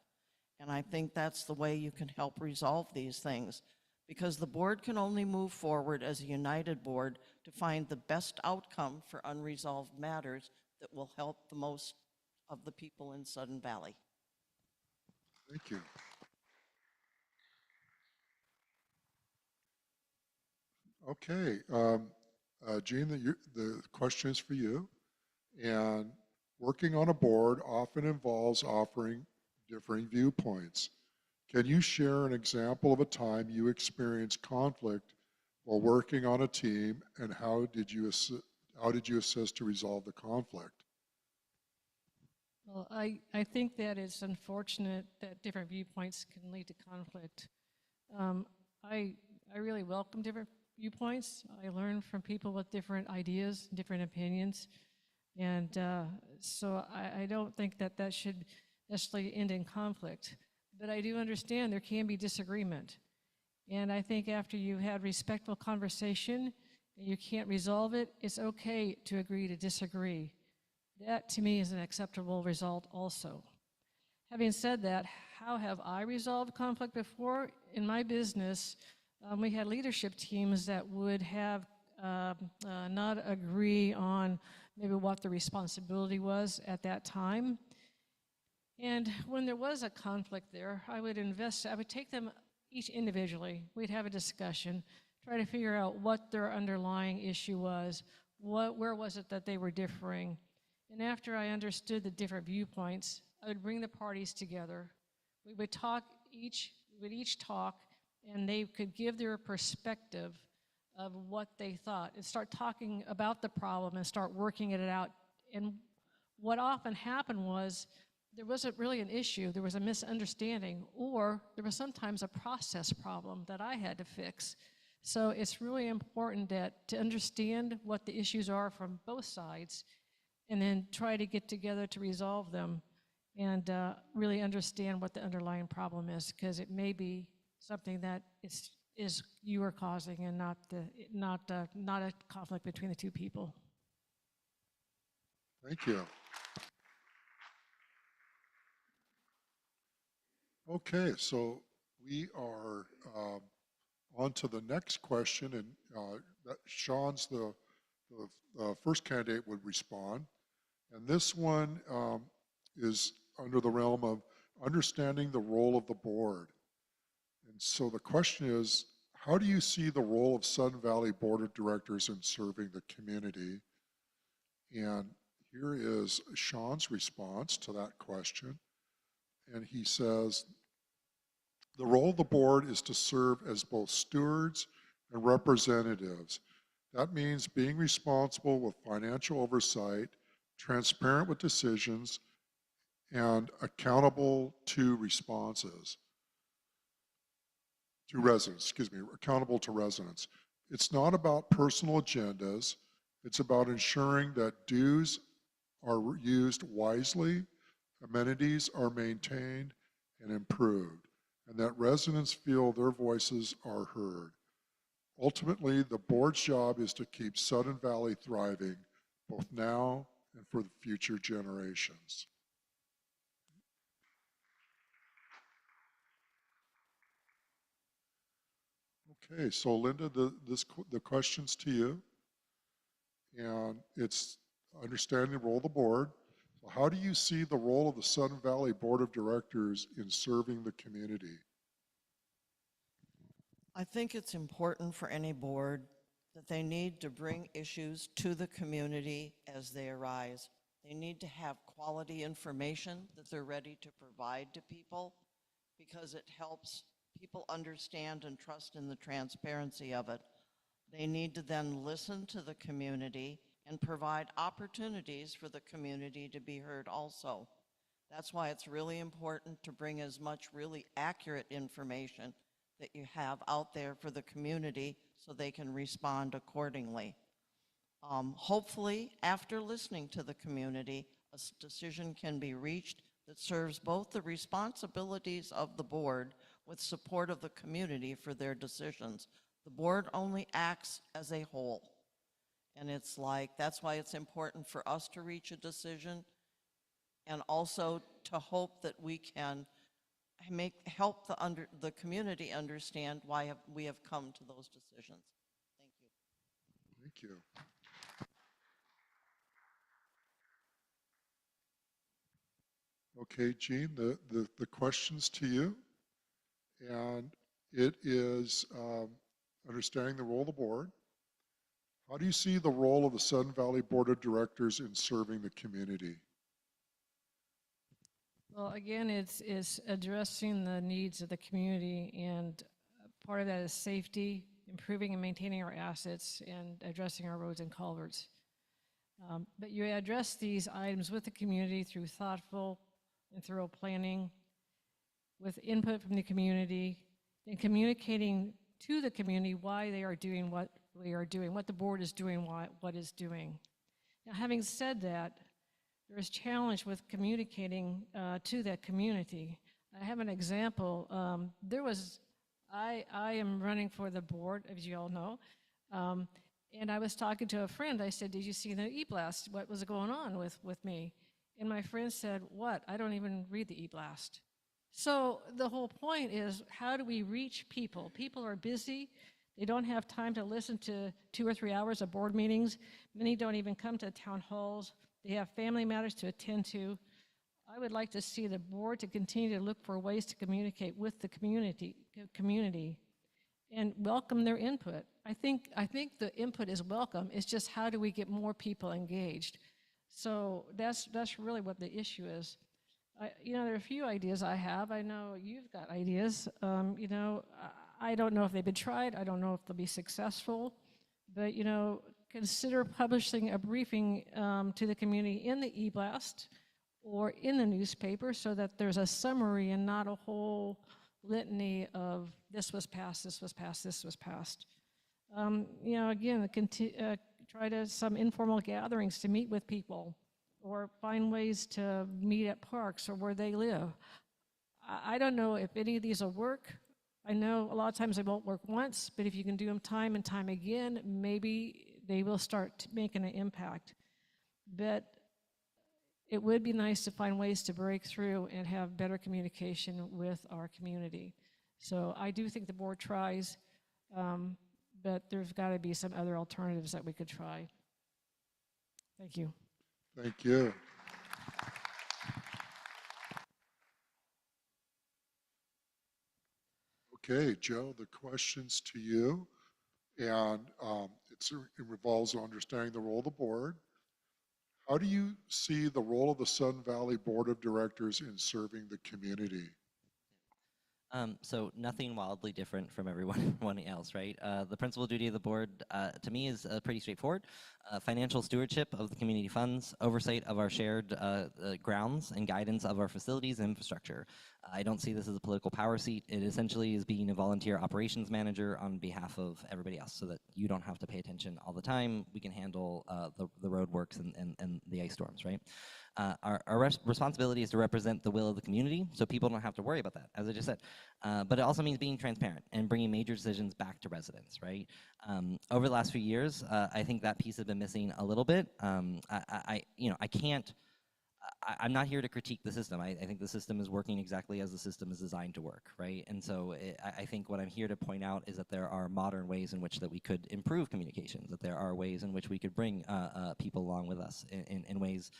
And I think that's the way you can help resolve these things, because the board can only move forward as a united board to find the best outcome for unresolved matters that will help the most of the people in Sudden Valley. Thank you. Okay, Jean, the question is for you. And working on a board often involves offering differing viewpoints. Can you share an example of a time you experienced conflict while working on a team, and how did you assist to resolve the conflict? Well, I think that it's unfortunate that different viewpoints can lead to conflict. I really welcome different viewpoints. I learn from people with different ideas, different opinions. And so I don't think that that should necessarily end in conflict. But I do understand there can be disagreement. And I think after you had respectful conversation and you can't resolve it, it's okay to agree to disagree. That to me is an acceptable result also. Having said that, how have I resolved conflict before? In my business, we had leadership teams that would have not agree on maybe what the responsibility was at that time. And when there was a conflict there, I would take them each individually. We'd have a discussion, try to figure out what their underlying issue was, where was it that they were differing. And after I understood the different viewpoints, I would bring the parties together. We would each talk, and they could give their perspective of what they thought and start talking about the problem and start working it out. And what often happened was there wasn't really an issue, there was a misunderstanding, or there was sometimes a process problem that I had to fix. So it's really important to understand what the issues are from both sides and then try to get together to resolve them and really understand what the underlying problem is, because it may be something that is you are causing and not a conflict between the two people. Thank you. Okay, so we are on to the next question, and Sean's the first candidate would respond. And this one is under the realm of understanding the role of the board. And so the question is, how do you see the role of Sudden Valley Board of Directors in serving the community? And here is Sean's response to that question. And he says, the role of the board is to serve as both stewards and representatives. That means being responsible with financial oversight, transparent with decisions, and accountable to responses. To residents, excuse me, accountable to residents. It's not about personal agendas. It's about ensuring that dues are used wisely, amenities are maintained and improved, and that residents feel their voices are heard. Ultimately, the board's job is to keep Sudden Valley thriving, both now and for the future generations. Okay, so Linda, the question's to you, and it's understanding the role of the board. So how do you see the role of the Sudden Valley Board of Directors in serving the community? I think it's important for any board that they need to bring issues to the community as they arise. They need to have quality information that they're ready to provide to people because it helps people understand and trust in the transparency of it. They need to then listen to the community and provide opportunities for the community to be heard also. That's why it's really important to bring as much really accurate information that you have out there for the community so they can respond accordingly. Hopefully, after listening to the community, a decision can be reached that serves both the responsibilities of the board with support of the community for their decisions. The board only acts as a whole. And it's like, that's why it's important for us to reach a decision and also to hope that we can help the community understand why we have come to those decisions. Thank you. Thank you. Okay, Jean, the question's to you, and it is understanding the role of the board. How do you see the role of the Sudden Valley Board of Directors in serving the community? Well, again, it's addressing the needs of the community, and part of that is safety, improving and maintaining our assets, and addressing our roads and culverts. But you address these items with the community through thoughtful and thorough planning, with input from the community, and communicating to the community why they are doing what we are doing, what the board is doing, what is doing. Now, having said that, there is challenge with communicating to that community. I have an example. I am running for the board, as you all know, and I was talking to a friend. I said, did you see the e-blast? What was going on with me? And my friend said, what? I don't even read the e-blast. So the whole point is, how do we reach people? People are busy. They don't have time to listen to 2 or 3 hours of board meetings. Many don't even come to town halls. They have family matters to attend to. I would like to see the board to continue to look for ways to communicate with the community and welcome their input. I think the input is welcome. It's just, how do we get more people engaged? So that's really what the issue is. There are a few ideas I have. I know you've got ideas. I don't know if they've been tried. I don't know if they'll be successful. But, consider publishing a briefing to the community in the e-blast or in the newspaper so that there's a summary and not a whole litany of this was passed, this was passed, this was passed. Again, try some informal gatherings to meet with people or find ways to meet at parks or where they live. I don't know if any of these will work. I know a lot of times they won't work once, but if you can do them time and time again, maybe they will start making an impact. But it would be nice to find ways to break through and have better communication with our community. So I do think the board tries, but there's got to be some other alternatives that we could try. Thank you. Thank you. Okay, Joe, the question's to you, and it revolves on understanding the role of the board. How do you see the role of the Sun Valley Board of Directors in serving the community? So nothing wildly different from everyone else, right? The principal duty of the board, to me, is pretty straightforward. Financial stewardship of the community funds, oversight of our shared grounds, and guidance of our facilities and infrastructure. I don't see this as a political power seat. It essentially is being a volunteer operations manager on behalf of everybody else so that you don't have to pay attention all the time. We can handle the road works and the ice storms, right? Our responsibility is to represent the will of the community, so people don't have to worry about that, as I just said. But it also means being transparent and bringing major decisions back to residents, right? Over the last few years, I think that piece has been missing a little bit. I'm not here to critique the system. I think the system is working exactly as the system is designed to work, right? And so I think what I'm here to point out is that there are modern ways in which that we could improve communications, that there are ways in which we could bring people along with us in ways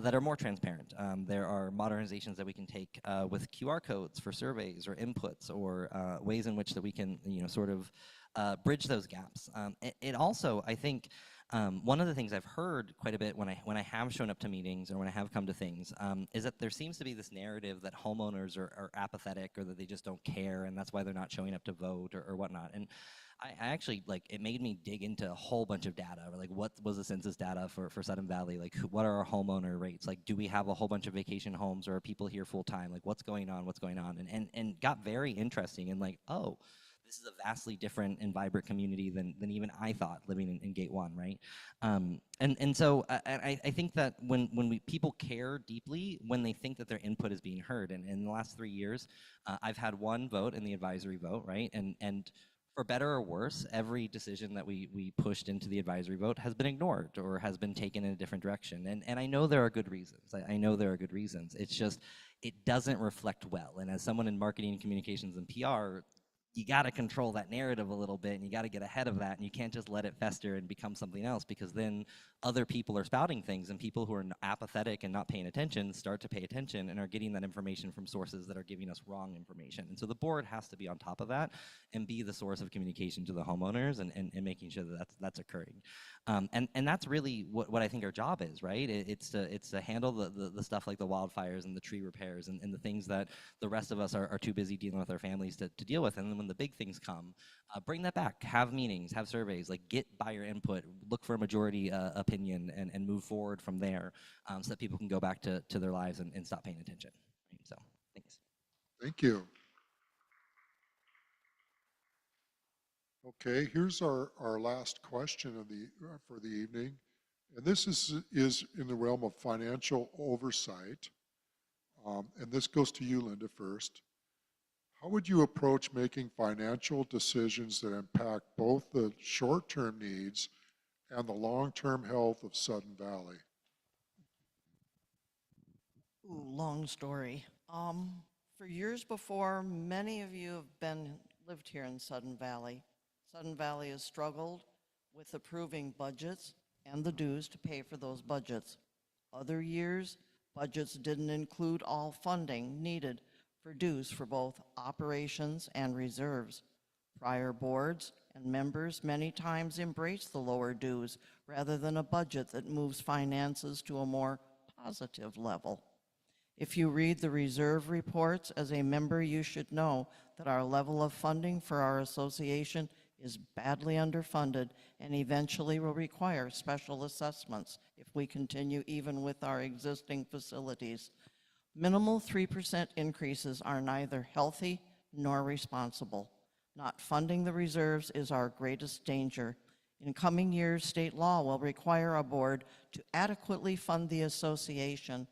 that are more transparent. There are modernizations that we can take with QR codes for surveys or inputs, or ways in which that we can, sort of bridge those gaps. It also, I think, one of the things I've heard quite a bit when I have shown up to meetings or when I have come to things is that there seems to be this narrative that homeowners are apathetic, or that they just don't care, and that's why they're not showing up to vote or whatnot. And I actually, it made me dig into a whole bunch of data, or what was the census data for Sudden Valley? What are our homeowner rates? Do we have a whole bunch of vacation homes, or are people here full time? What's going on? And got very interesting, and oh, this is a vastly different and vibrant community than even I thought living in Gate 1, right? So I think that when people care deeply, when they think that their input is being heard, and in the last 3 years, I've had one vote in the advisory vote, right? And for better or worse, every decision that we pushed into the advisory vote has been ignored or has been taken in a different direction. And I know there are good reasons. I know there are good reasons. It's just, it doesn't reflect well. And as someone in marketing, communications, and PR, you got to control that narrative a little bit, and you got to get ahead of that, and you can't just let it fester and become something else, because then other people are spouting things, and people who are apathetic and not paying attention start to pay attention and are getting that information from sources that are giving us wrong information. And so the board has to be on top of that and be the source of communication to the homeowners, and making sure that that's occurring. And that's really what I think our job is, right? It's to handle the stuff like the wildfires and the tree repairs and the things that the rest of us are too busy dealing with our families to deal with. And then when the big things come, bring that back, have meetings, have surveys, get buyer input, look for a majority opinion, and move forward from there, so that people can go back to their lives and stop paying attention. So, thanks. Thank you. Okay, here's our last question of for the evening. And this is in the realm of financial oversight. And this goes to you, Linda, first. How would you approach making financial decisions that impact both the short-term needs and the long-term health of Sudden Valley? Ooh, long story. For years before, many of you have lived here in Sudden Valley. Sudden Valley has struggled with approving budgets and the dues to pay for those budgets. Other years, budgets didn't include all funding needed for dues for both operations and reserves. Prior boards and members many times embrace the lower dues rather than a budget that moves finances to a more positive level. If you read the reserve reports as a member, you should know that our level of funding for our association is badly underfunded and eventually will require special assessments if we continue even with our existing facilities. Minimal 3% increases are neither healthy nor responsible. Not funding the reserves is our greatest danger. In coming years, state law will require a board to adequately fund the association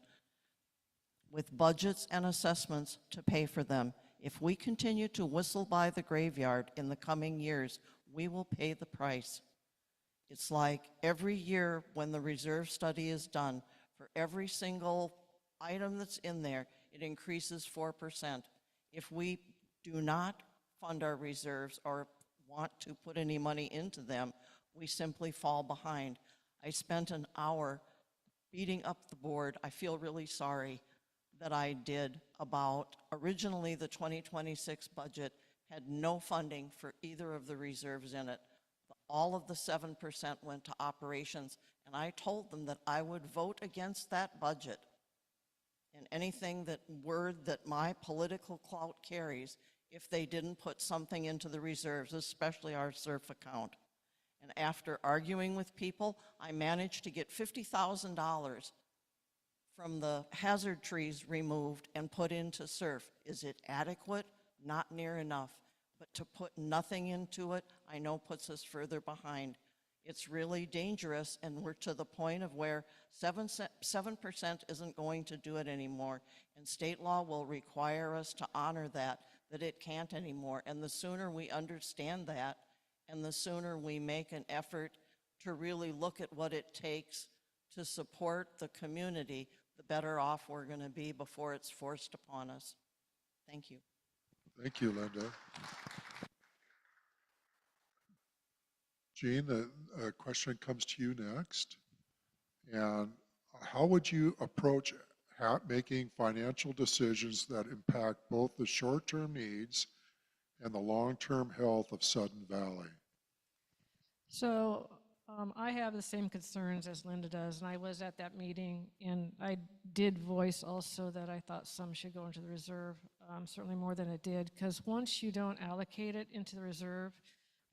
with budgets and assessments to pay for them. If we continue to whistle by the graveyard in the coming years, we will pay the price. It's like every year when the reserve study is done, for every single item that's in there, it increases 4%. If we do not fund our reserves or want to put any money into them, we simply fall behind. I spent an hour beating up the board. I feel really sorry that I did about, originally the 2026 budget had no funding for either of the reserves in it. The All of the 7% went to operations, and I told them that I would vote against that budget. And anything that my political clout carries if they didn't put something into the reserves, especially our SURF account. And after arguing with people, I managed to get $50,000 from the hazard trees removed and put into SURF. Is it adequate? Not near enough. But to put nothing into it, I know puts us further behind. It's really dangerous, and we're to the point of where 7% isn't going to do it anymore. And state law will require us to honor that it can't anymore. And the sooner we understand that, and the sooner we make an effort to really look at what it takes to support the community, the better off we're going to be before it's forced upon us. Thank you. Thank you, Linda. Jean, the question comes to you next. And how would you approach making financial decisions that impact both the short-term needs and the long-term health of Sudden Valley? So I have the same concerns as Linda does, and I was at that meeting, and I did voice also that I thought some should go into the reserve, certainly more than it did, because once you don't allocate it into the reserve,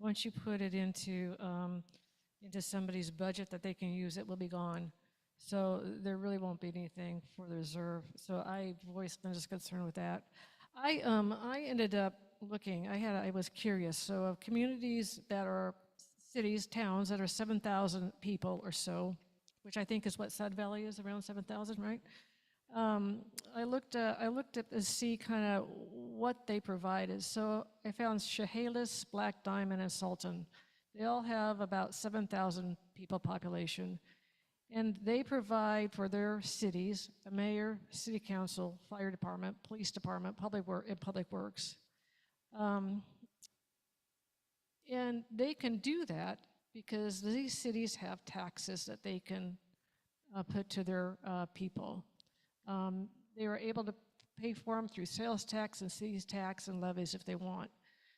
once you put it into somebody's budget that they can use, it will be gone. So there really won't be anything for the reserve. So I voiced Linda's concern with that. I ended up looking, I was curious. So of communities that are cities, towns that are 7,000 people or so, which I think is what Sudden Valley is, around 7,000, right? I looked at to see kind of what they provided. So I found Chehalis, Black Diamond, and Sultan. They all have about 7,000 people population. And they provide for their cities, a mayor, city council, fire department, police department, public works. And they can do that because these cities have taxes that they can put to their people. They are able to pay for them through sales tax and cities tax and levies if they want.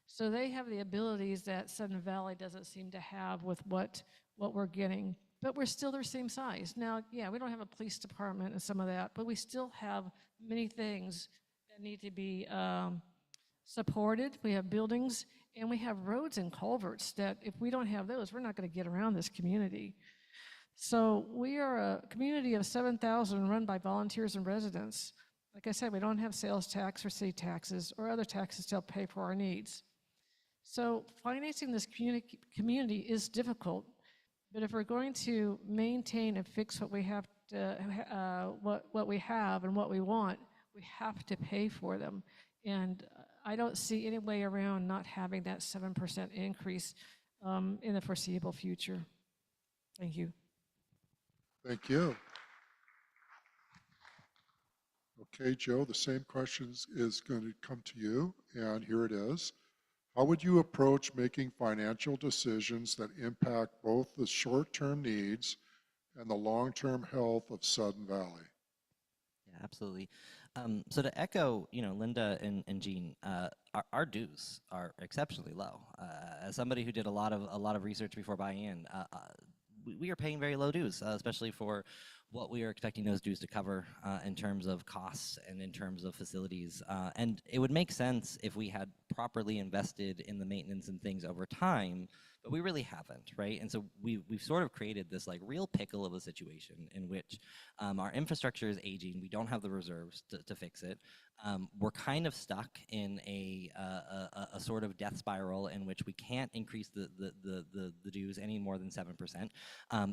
So they have the abilities that Sudden Valley doesn't seem to have with what we're getting. But we're still the same size. Now, yeah, we don't have a police department and some of that, but we still have many things that need to be supported. We have buildings, and we have roads and culverts that if we don't have those, we're not going to get around this community. So we are a community of 7,000 run by volunteers and residents. Like I said, we don't have sales tax or city taxes or other taxes to help pay for our needs. So financing this community is difficult, but if we're going to maintain and fix what we have to, what we have and what we want, we have to pay for them. And I don't see any way around not having that 7% increase in the foreseeable future. Thank you. Thank you. Okay, Joe, the same question is going to come to you, and here it is. How would you approach making financial decisions that impact both the short-term needs and the long-term health of Sudden Valley? Yeah, absolutely. So to echo, Linda and Jean, our dues are exceptionally low. As somebody who did a lot of research before buying in, we are paying very low dues, especially for what we are expecting those dues to cover in terms of costs and in terms of facilities. And it would make sense if we had properly invested in the maintenance and things over time, but we really haven't, right? And so we've sort of created this like real pickle of a situation in which our infrastructure is aging. We don't have the reserves to fix it. We're kind of stuck in a sort of death spiral in which we can't increase the dues any more than 7%.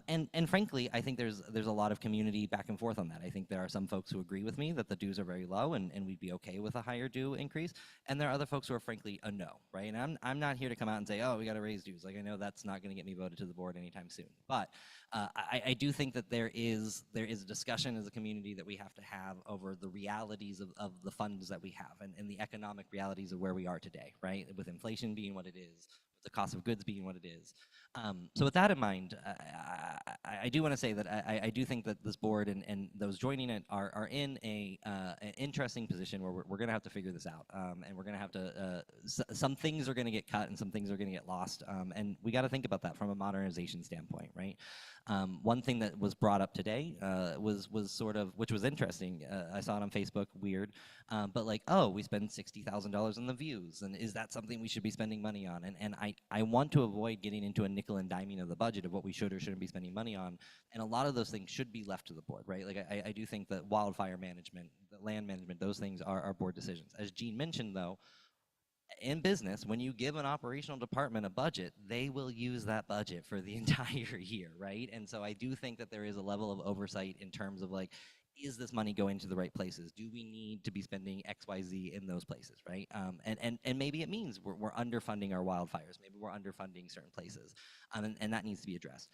And frankly, I think there's a lot of community back and forth on that. I think there are some folks who agree with me that the dues are very low and we'd be okay with a higher due increase. And there are other folks who are frankly a no, right? And I'm not here to come out and say, oh, we got to raise dues. Like I know that's not going to get me voted to the board anytime soon. But I do think that there is a discussion as a community that we have to have over the realities of the funds that we have and the economic realities of where we are today, right? With inflation being what it is, the cost of goods being what it is. So with that in mind, I do want to say that I do think that this board and those joining it are in an interesting position where we're going to have to figure this out, and we're going to have to some things are going to get cut and some things are going to get lost, and we got to think about that from a modernization standpoint, right? One thing that was brought up today was sort of, which was interesting. I saw it on Facebook, weird, but like, oh, we spend $60,000 on the views, and is that something we should be spending money on? And I want to avoid getting into a nickel and diming of the budget of what we should or shouldn't be spending money on, and a lot of those things should be left to the board, right? Like I do think that wildfire management, the land management, those things are board decisions. As Gene mentioned, though, in business, when you give an operational department a budget, they will use that budget for the entire year, right? And so I do think that there is a level of oversight in terms of like, is this money going to the right places? Do we need to be spending X, Y, Z in those places, right? And maybe it means we're underfunding our wildfires. Maybe we're underfunding certain places, and that needs to be addressed.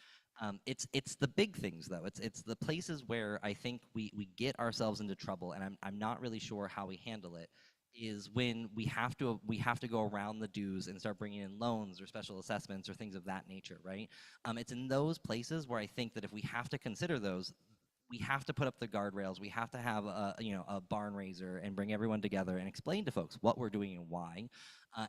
It's the big things though. It's the places where I think we get ourselves into trouble, and I'm not really sure how we handle it. Is when we have to go around the dues and start bringing in loans or special assessments or things of that nature, right? It's in those places where I think that if we have to consider those, we have to put up the guardrails. We have to have a barn raiser and bring everyone together and explain to folks what we're doing and why,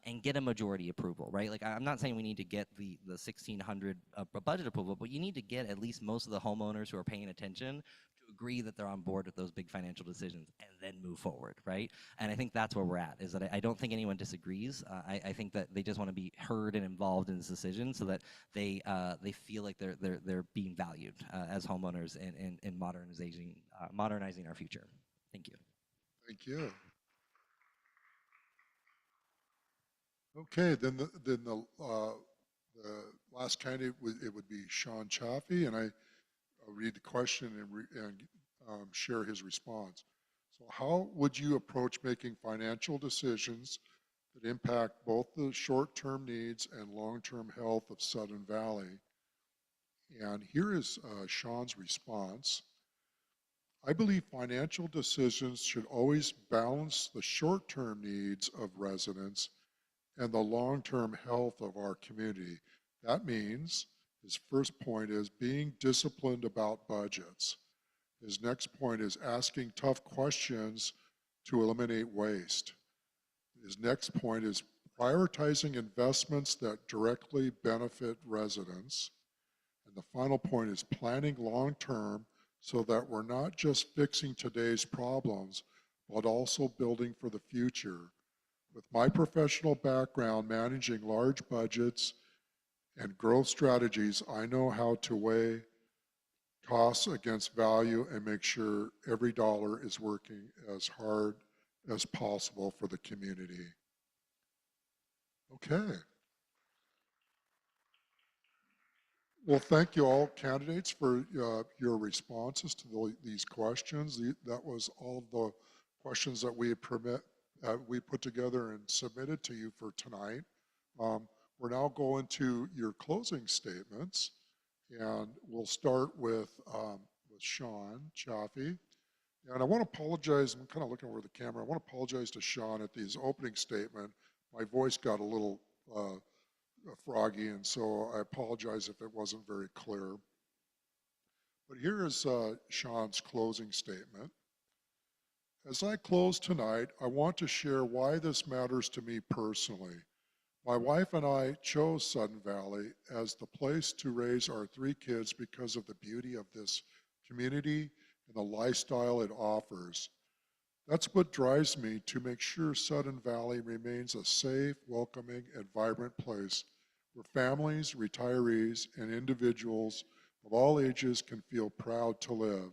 and get a majority approval, right? Like I'm not saying we need to get the 1,600 budget approval, but you need to get at least most of the homeowners who are paying attention to agree that they're on board with those big financial decisions and then move forward, right? And I think that's where we're at, is that I don't think anyone disagrees. I think that they just want to be heard and involved in this decision so that they feel like they're being valued as homeowners in modernizing our future. Thank you. Thank you. Okay, then the last candidate it would be Sean Chaffee, and I'll read the question and share his response. So how would you approach making financial decisions that impact both the short-term needs and long-term health of Sudden Valley? And here is Sean's response. I believe financial decisions should always balance the short-term needs of residents and the long-term health of our community. That means his first point is being disciplined about budgets. His next point is asking tough questions to eliminate waste. His next point is prioritizing investments that directly benefit residents. And the final point is planning long-term so that we're not just fixing today's problems, but also building for the future. With my professional background managing large budgets and growth strategies, I know how to weigh costs against value and make sure every dollar is working as hard as possible for the community. Okay. Well, thank you all candidates for your responses to these questions. That was all of the questions that we put together and submitted to you for tonight. We're now going to your closing statements, and we'll start with Sean Chaffee. And I want to apologize, I'm kind of looking over the camera, I want to apologize to Sean at his opening statement. My voice got a little froggy, and so I apologize if it wasn't very clear. But here is Sean's closing statement. As I close tonight, I want to share why this matters to me personally. My wife and I chose Sudden Valley as the place to raise our 3 kids because of the beauty of this community and the lifestyle it offers. That's what drives me to make sure Sudden Valley remains a safe, welcoming, and vibrant place where families, retirees, and individuals of all ages can feel proud to live.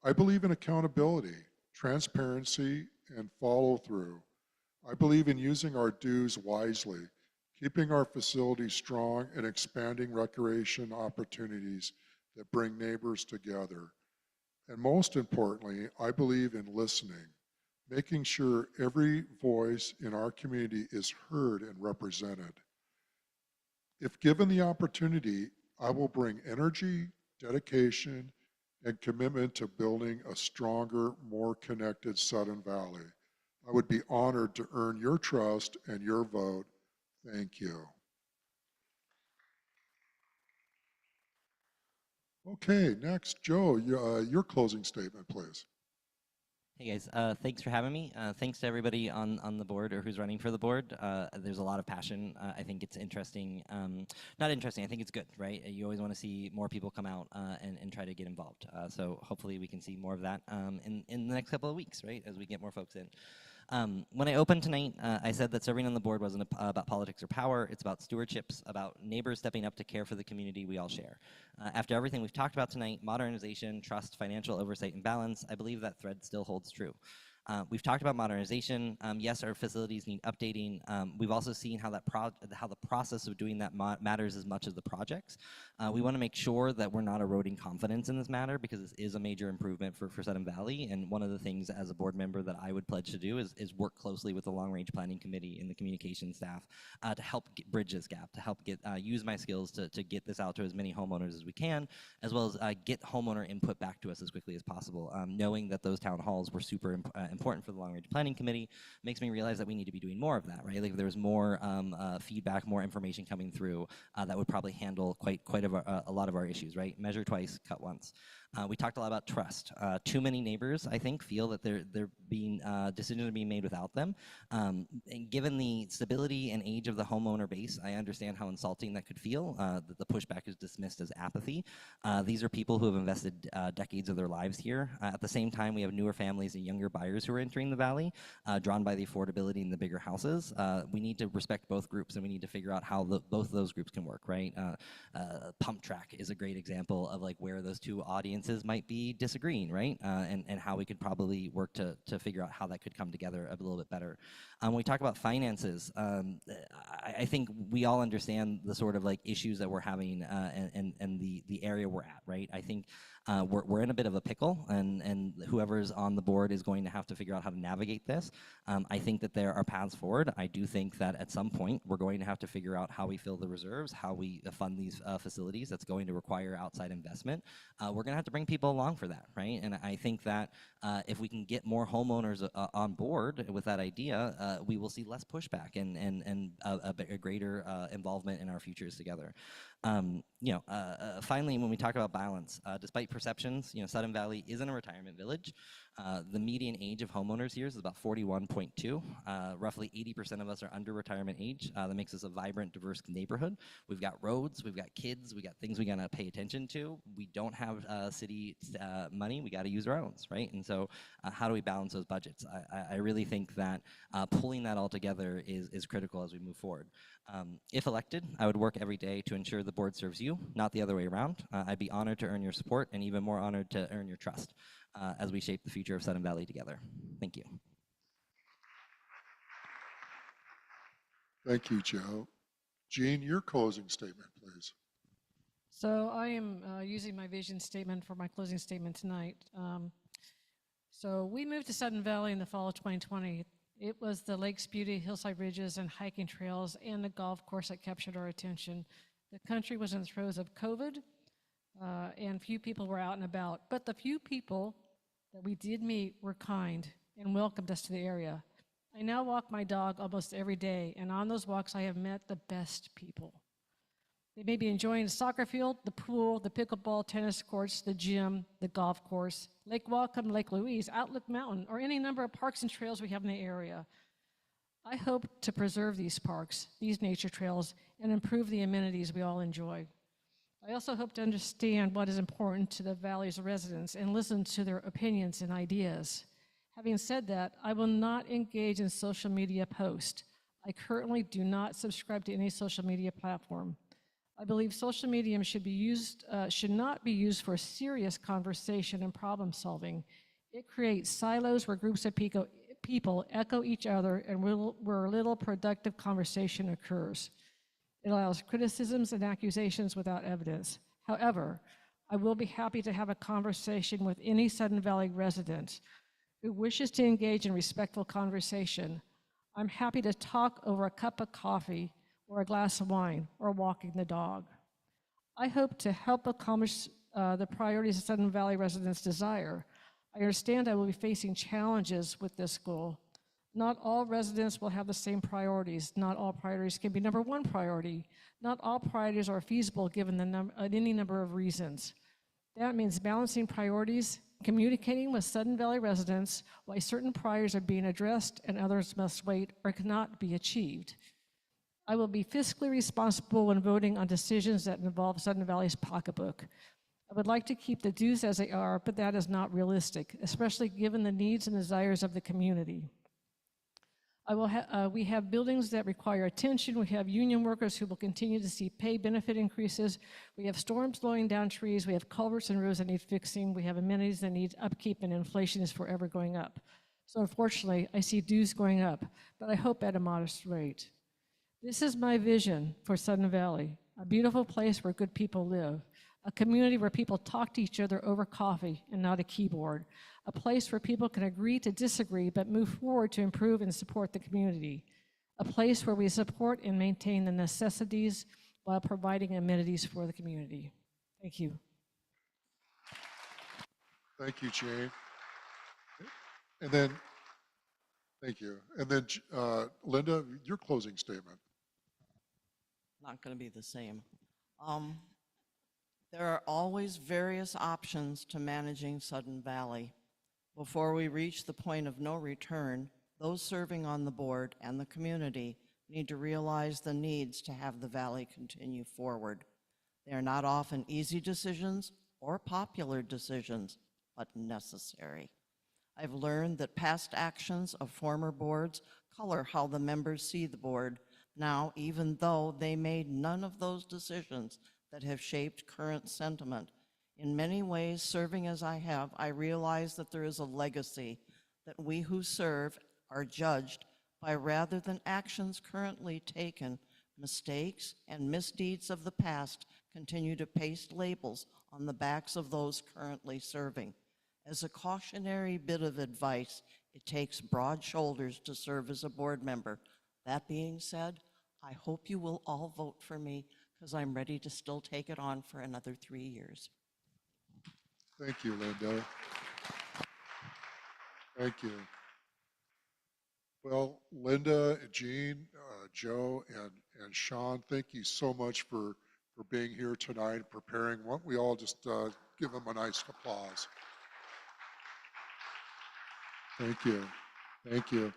I believe in accountability, transparency, and follow-through. I believe in using our dues wisely, keeping our facilities strong, and expanding recreation opportunities that bring neighbors together. And most importantly, I believe in listening, making sure every voice in our community is heard and represented. If given the opportunity, I will bring energy, dedication, and commitment to building a stronger, more connected Sudden Valley. I would be honored to earn your trust and your vote. Thank you. Okay, next, Joe, your closing statement, please. Hey guys, thanks for having me. Thanks to everybody on the board or who's running for the board. There's a lot of passion. I think it's interesting. Not interesting, I think it's good, right? You always want to see more people come out and try to get involved. So hopefully we can see more of that in the next couple of weeks, right, as we get more folks in. When I opened tonight, I said that serving on the board wasn't about politics or power. It's about stewardships, about neighbors stepping up to care for the community we all share. After everything we've talked about tonight, modernization, trust, financial oversight, and balance, I believe that thread still holds true. We've talked about modernization. Yes, our facilities need updating. We've also seen how the process of doing that matters as much as the projects. We want to make sure that we're not eroding confidence in this matter, because this is a major improvement for Sudden Valley. And one of the things as a board member that I would pledge to do is work closely with the Long Range Planning Committee and the communication staff to help bridge this gap, to help use my skills to get this out to as many homeowners as we can, as well as get homeowner input back to us as quickly as possible. Knowing that those town halls were super important for the Long Range Planning Committee makes me realize that we need to be doing more of that, right? Like if there's more feedback, more information coming through, that would probably handle quite a lot of our issues, right? Measure twice, cut once. We talked a lot about trust. Too many neighbors, I think, feel that they're being decisions are being made without them. And given the stability and age of the homeowner base, I understand how insulting that could feel. That the pushback is dismissed as apathy. These are people who have invested decades of their lives here. At the same time, we have newer families and younger buyers who are entering the valley, drawn by the affordability and the bigger houses. We need to respect both groups, and we need to figure out how both of those groups can work, right? Pump track is a great example of like where those two audiences might be disagreeing, right? And how we could probably work to figure out how that could come together a little bit better. When we talk about finances, I think we all understand the sort of like issues that we're having and the area we're at, right? I think we're in a bit of a pickle, and whoever's on the board is going to have to figure out how to navigate this. I think that there are paths forward. I do think that at some point we're going to have to figure out how we fill the reserves, how we fund these facilities. That's going to require outside investment. We're going to have to bring people along for that, right? And I think that if we can get more homeowners on board with that idea, we will see less pushback and a greater involvement in our futures together. Finally, when we talk about balance, despite perceptions, Sudden Valley isn't a retirement village. The median age of homeowners here is about 41.2. Roughly 80% of us are under retirement age. That makes us a vibrant, diverse neighborhood. We've got roads, we've got kids, we got things we gotta pay attention to. We don't have city money, we gotta use our own, right? And so how do we balance those budgets? I really think that pulling that all together is critical as we move forward. If elected, I would work every day to ensure the board serves you, not the other way around. I'd be honored to earn your support, and even more honored to earn your trust as we shape the future of Sudden Valley together. Thank you. Thank you, Joe. Jean, your closing statement, please. So I am using my vision statement for my closing statement tonight. So we moved to Sudden Valley in the fall of 2020. It was the lake's beauty, hillside ridges, and hiking trails, and the golf course that captured our attention. The country was in the throes of COVID, and few people were out and about. But the few people that we did meet were kind and welcomed us to the area. I now walk my dog almost every day, and on those walks I have met the best people. They may be enjoying the soccer field, the pool, the pickleball, tennis courts, the gym, the golf course, Lake Welcome, Lake Louise, Outlook Mountain, or any number of parks and trails we have in the area. I hope to preserve these parks, these nature trails, and improve the amenities we all enjoy. I also hope to understand what is important to the Valley's residents and listen to their opinions and ideas. Having said that, I will not engage in social media posts. I currently do not subscribe to any social media platform. I believe social media should not be used for serious conversation and problem solving. It creates silos where groups of people echo each other and where little productive conversation occurs. It allows criticisms and accusations without evidence. However, I will be happy to have a conversation with any Sudden Valley resident who wishes to engage in respectful conversation. I'm happy to talk over a cup of coffee or a glass of wine or walking the dog. I hope to help accomplish the priorities of Sudden Valley residents desire. I understand I will be facing challenges with this goal. Not all residents will have the same priorities. Not all priorities can be #1 priority. Not all priorities are feasible given any number of reasons. That means balancing priorities, communicating with Sudden Valley residents why certain priorities are being addressed and others must wait or cannot be achieved. I will be fiscally responsible when voting on decisions that involve Sudden Valley's pocketbook. I would like to keep the dues as they are, but that is not realistic, especially given the needs and desires of the community. We have buildings that require attention. We have union workers who will continue to see pay benefit increases. We have storms blowing down trees. We have culverts and roads that need fixing. We have amenities that need upkeep, and inflation is forever going up. So unfortunately, I see dues going up, but I hope at a modest rate. This is my vision for Sudden Valley, a beautiful place where good people live, a community where people talk to each other over coffee and not a keyboard, a place where people can agree to disagree but move forward to improve and support the community, a place where we support and maintain the necessities while providing amenities for the community. Thank you. Thank you, Jane. And then, thank you. And then, Linda, your closing statement. Not going to be the same. There are always various options to managing Sudden Valley. Before we reach the point of no return, those serving on the board and the community need to realize the needs to have the valley continue forward. They are not often easy decisions or popular decisions, but necessary. I've learned that past actions of former boards color how the members see the board now, even though they made none of those decisions that have shaped current sentiment. In many ways, serving as I have, I realize that there is a legacy that we who serve are judged by, rather than actions currently taken. Mistakes and misdeeds of the past continue to paste labels on the backs of those currently serving. As a cautionary bit of advice, it takes broad shoulders to serve as a board member. That being said, I hope you will all vote for me, because I'm ready to still take it on for another 3 years. Thank you, Linda. Thank you. Well, Linda, Jean, Joe, and Sean, thank you so much for being here tonight, preparing. Why don't we all just give them a nice applause. Thank you. Thank you.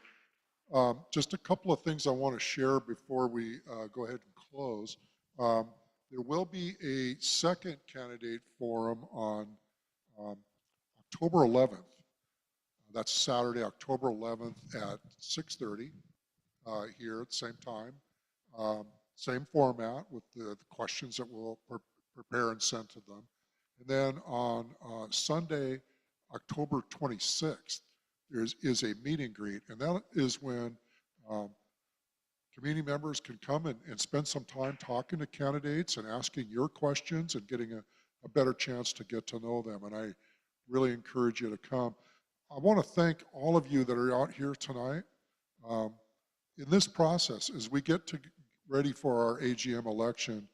Just a couple of things I want to share before we go ahead and close. There will be a second candidate forum on October 11th. That's Saturday, October 11th at 6:30 here at the same time. Same format with the questions that we'll prepare and send to them. And then on Sunday, October 26th, there is a meet and greet, and that is when community members can come and spend some time talking to candidates and asking your questions and getting a better chance to get to know them. And I really encourage you to come. I want to thank all of you that are out here tonight. In this process, as we get ready for our AGM election,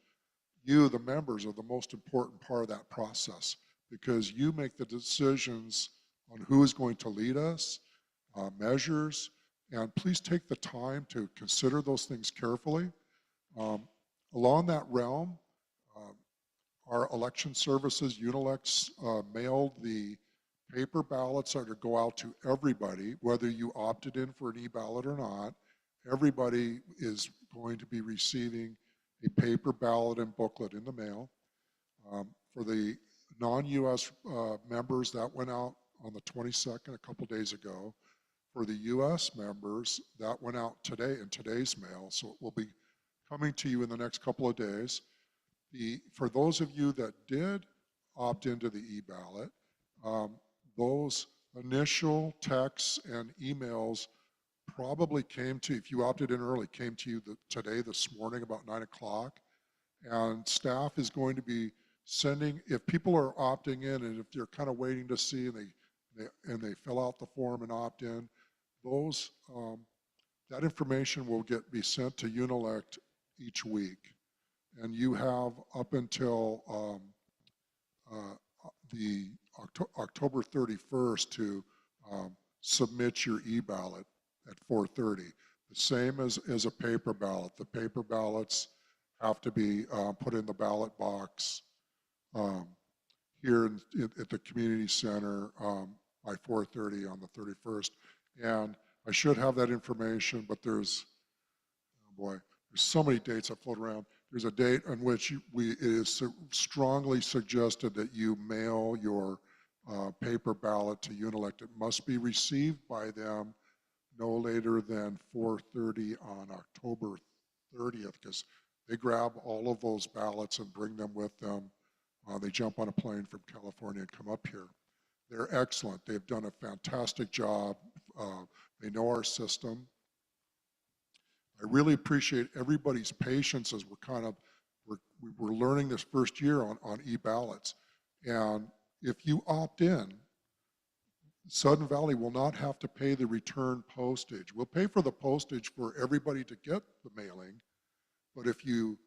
you, the members, are the most important part of that process, because you make the decisions on who is going to lead us, measures, and please take the time to consider those things carefully. Along that realm, our election services, Unilex, mailed the paper ballots that are go out to everybody, whether you opted in for an e-ballot or not. Everybody is going to be receiving a paper ballot and booklet in the mail. For the non-U.S. Members, that went out on the 22nd, a couple days ago. For the U.S. members, that went out today in today's mail, so it will be coming to you in the next couple of days. For those of you that did opt into the e-ballot, those initial texts and emails probably came to you, if you opted in early, came to you today, this morning, about 9 o'clock. And staff is going to be sending, if people are opting in and if they're kind of waiting to see and they fill out the form and opt in, those that information will be sent to Unilect each week. And you have up until the October 31st to submit your e-ballot at 4:30. The same as a paper ballot. The paper ballots have to be put in the ballot box here at the community center by 4:30 on the 31st. And I should have that information, but there's, oh boy, there's so many dates that float around. There's a date on which it is strongly suggested that you mail your paper ballot to Unelect. It must be received by them no later than 4:30 on October 30th, because they grab all of those ballots and bring them with them. They jump on a plane from California and come up here. They're excellent. They've done a fantastic job. They know our system. I really appreciate everybody's patience as we're learning this first year on e-ballots. And if you opt in, Sudden Valley will not have to pay the return postage. We'll pay for the postage for everybody to get the mailing, but if you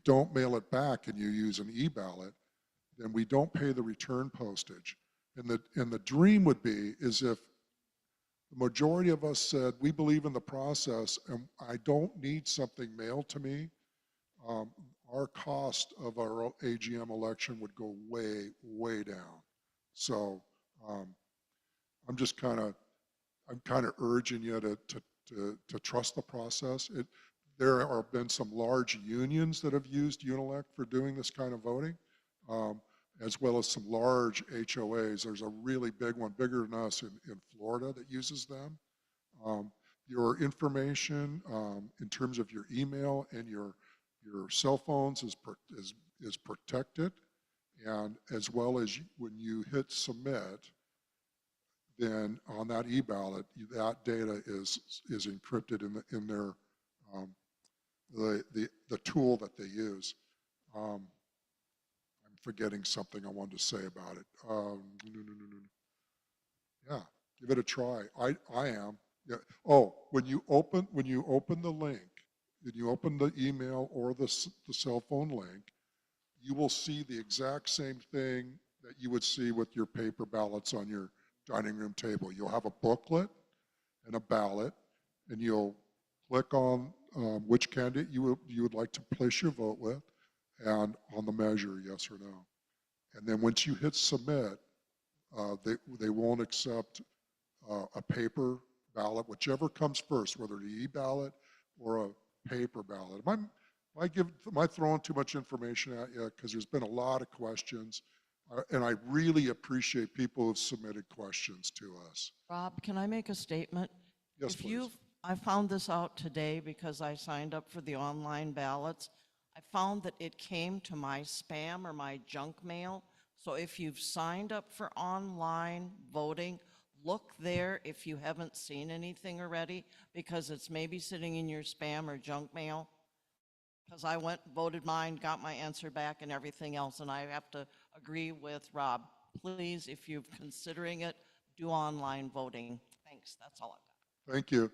don't mail it back and you use an e-ballot, then we don't pay the return postage. And the dream would be is if the majority of us said, we believe in the process and I don't need something mailed to me, our cost of our AGM election would go way, way down. So I'm kind of urging you to trust the process. There have been some large unions that have used Unelect for doing this kind of voting, as well as some large HOAs. There's a really big one, bigger than us in Florida, that uses them. Your information in terms of your email and your cell phones is protected, and as well as when you hit submit, then on that e-ballot, that data is encrypted in their the tool that they use. I'm forgetting something I wanted to say about it. Yeah, give it a try. I am. Yeah. Oh, when you open the link, when you open the email or the cell phone link, you will see the exact same thing that you would see with your paper ballots on your dining room table. You'll have a booklet and a ballot, and you'll click on which candidate you would like to place your vote with, and on the measure, yes or no. And then once you hit submit, they won't accept a paper ballot, whichever comes first, whether the e-ballot or a paper ballot. Am I throwing too much information at you? Because there's been a lot of questions. And I really appreciate people who've submitted questions to us. Rob, can I make a statement? Yes, please. I found this out today because I signed up for the online ballots. I found that it came to my spam or my junk mail. So if you've signed up for online voting, look there if you haven't seen anything already, because it's maybe sitting in your spam or junk mail. Because I went, voted mine, got my answer back and everything else, and I have to agree with Rob. Please, if you're considering it, do online voting. Thanks, that's all I've got. Thank you.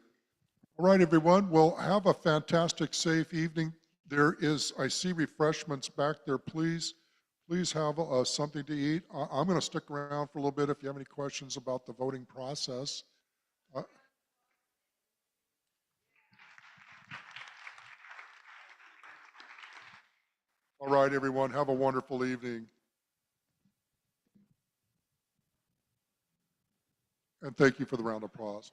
All right, everyone. Well, have a fantastic, safe evening. I see refreshments back there. Please have something to eat. I'm going to stick around for a little bit if you have any questions about the voting process. All right, everyone. Have a wonderful evening. And thank you for the round of applause.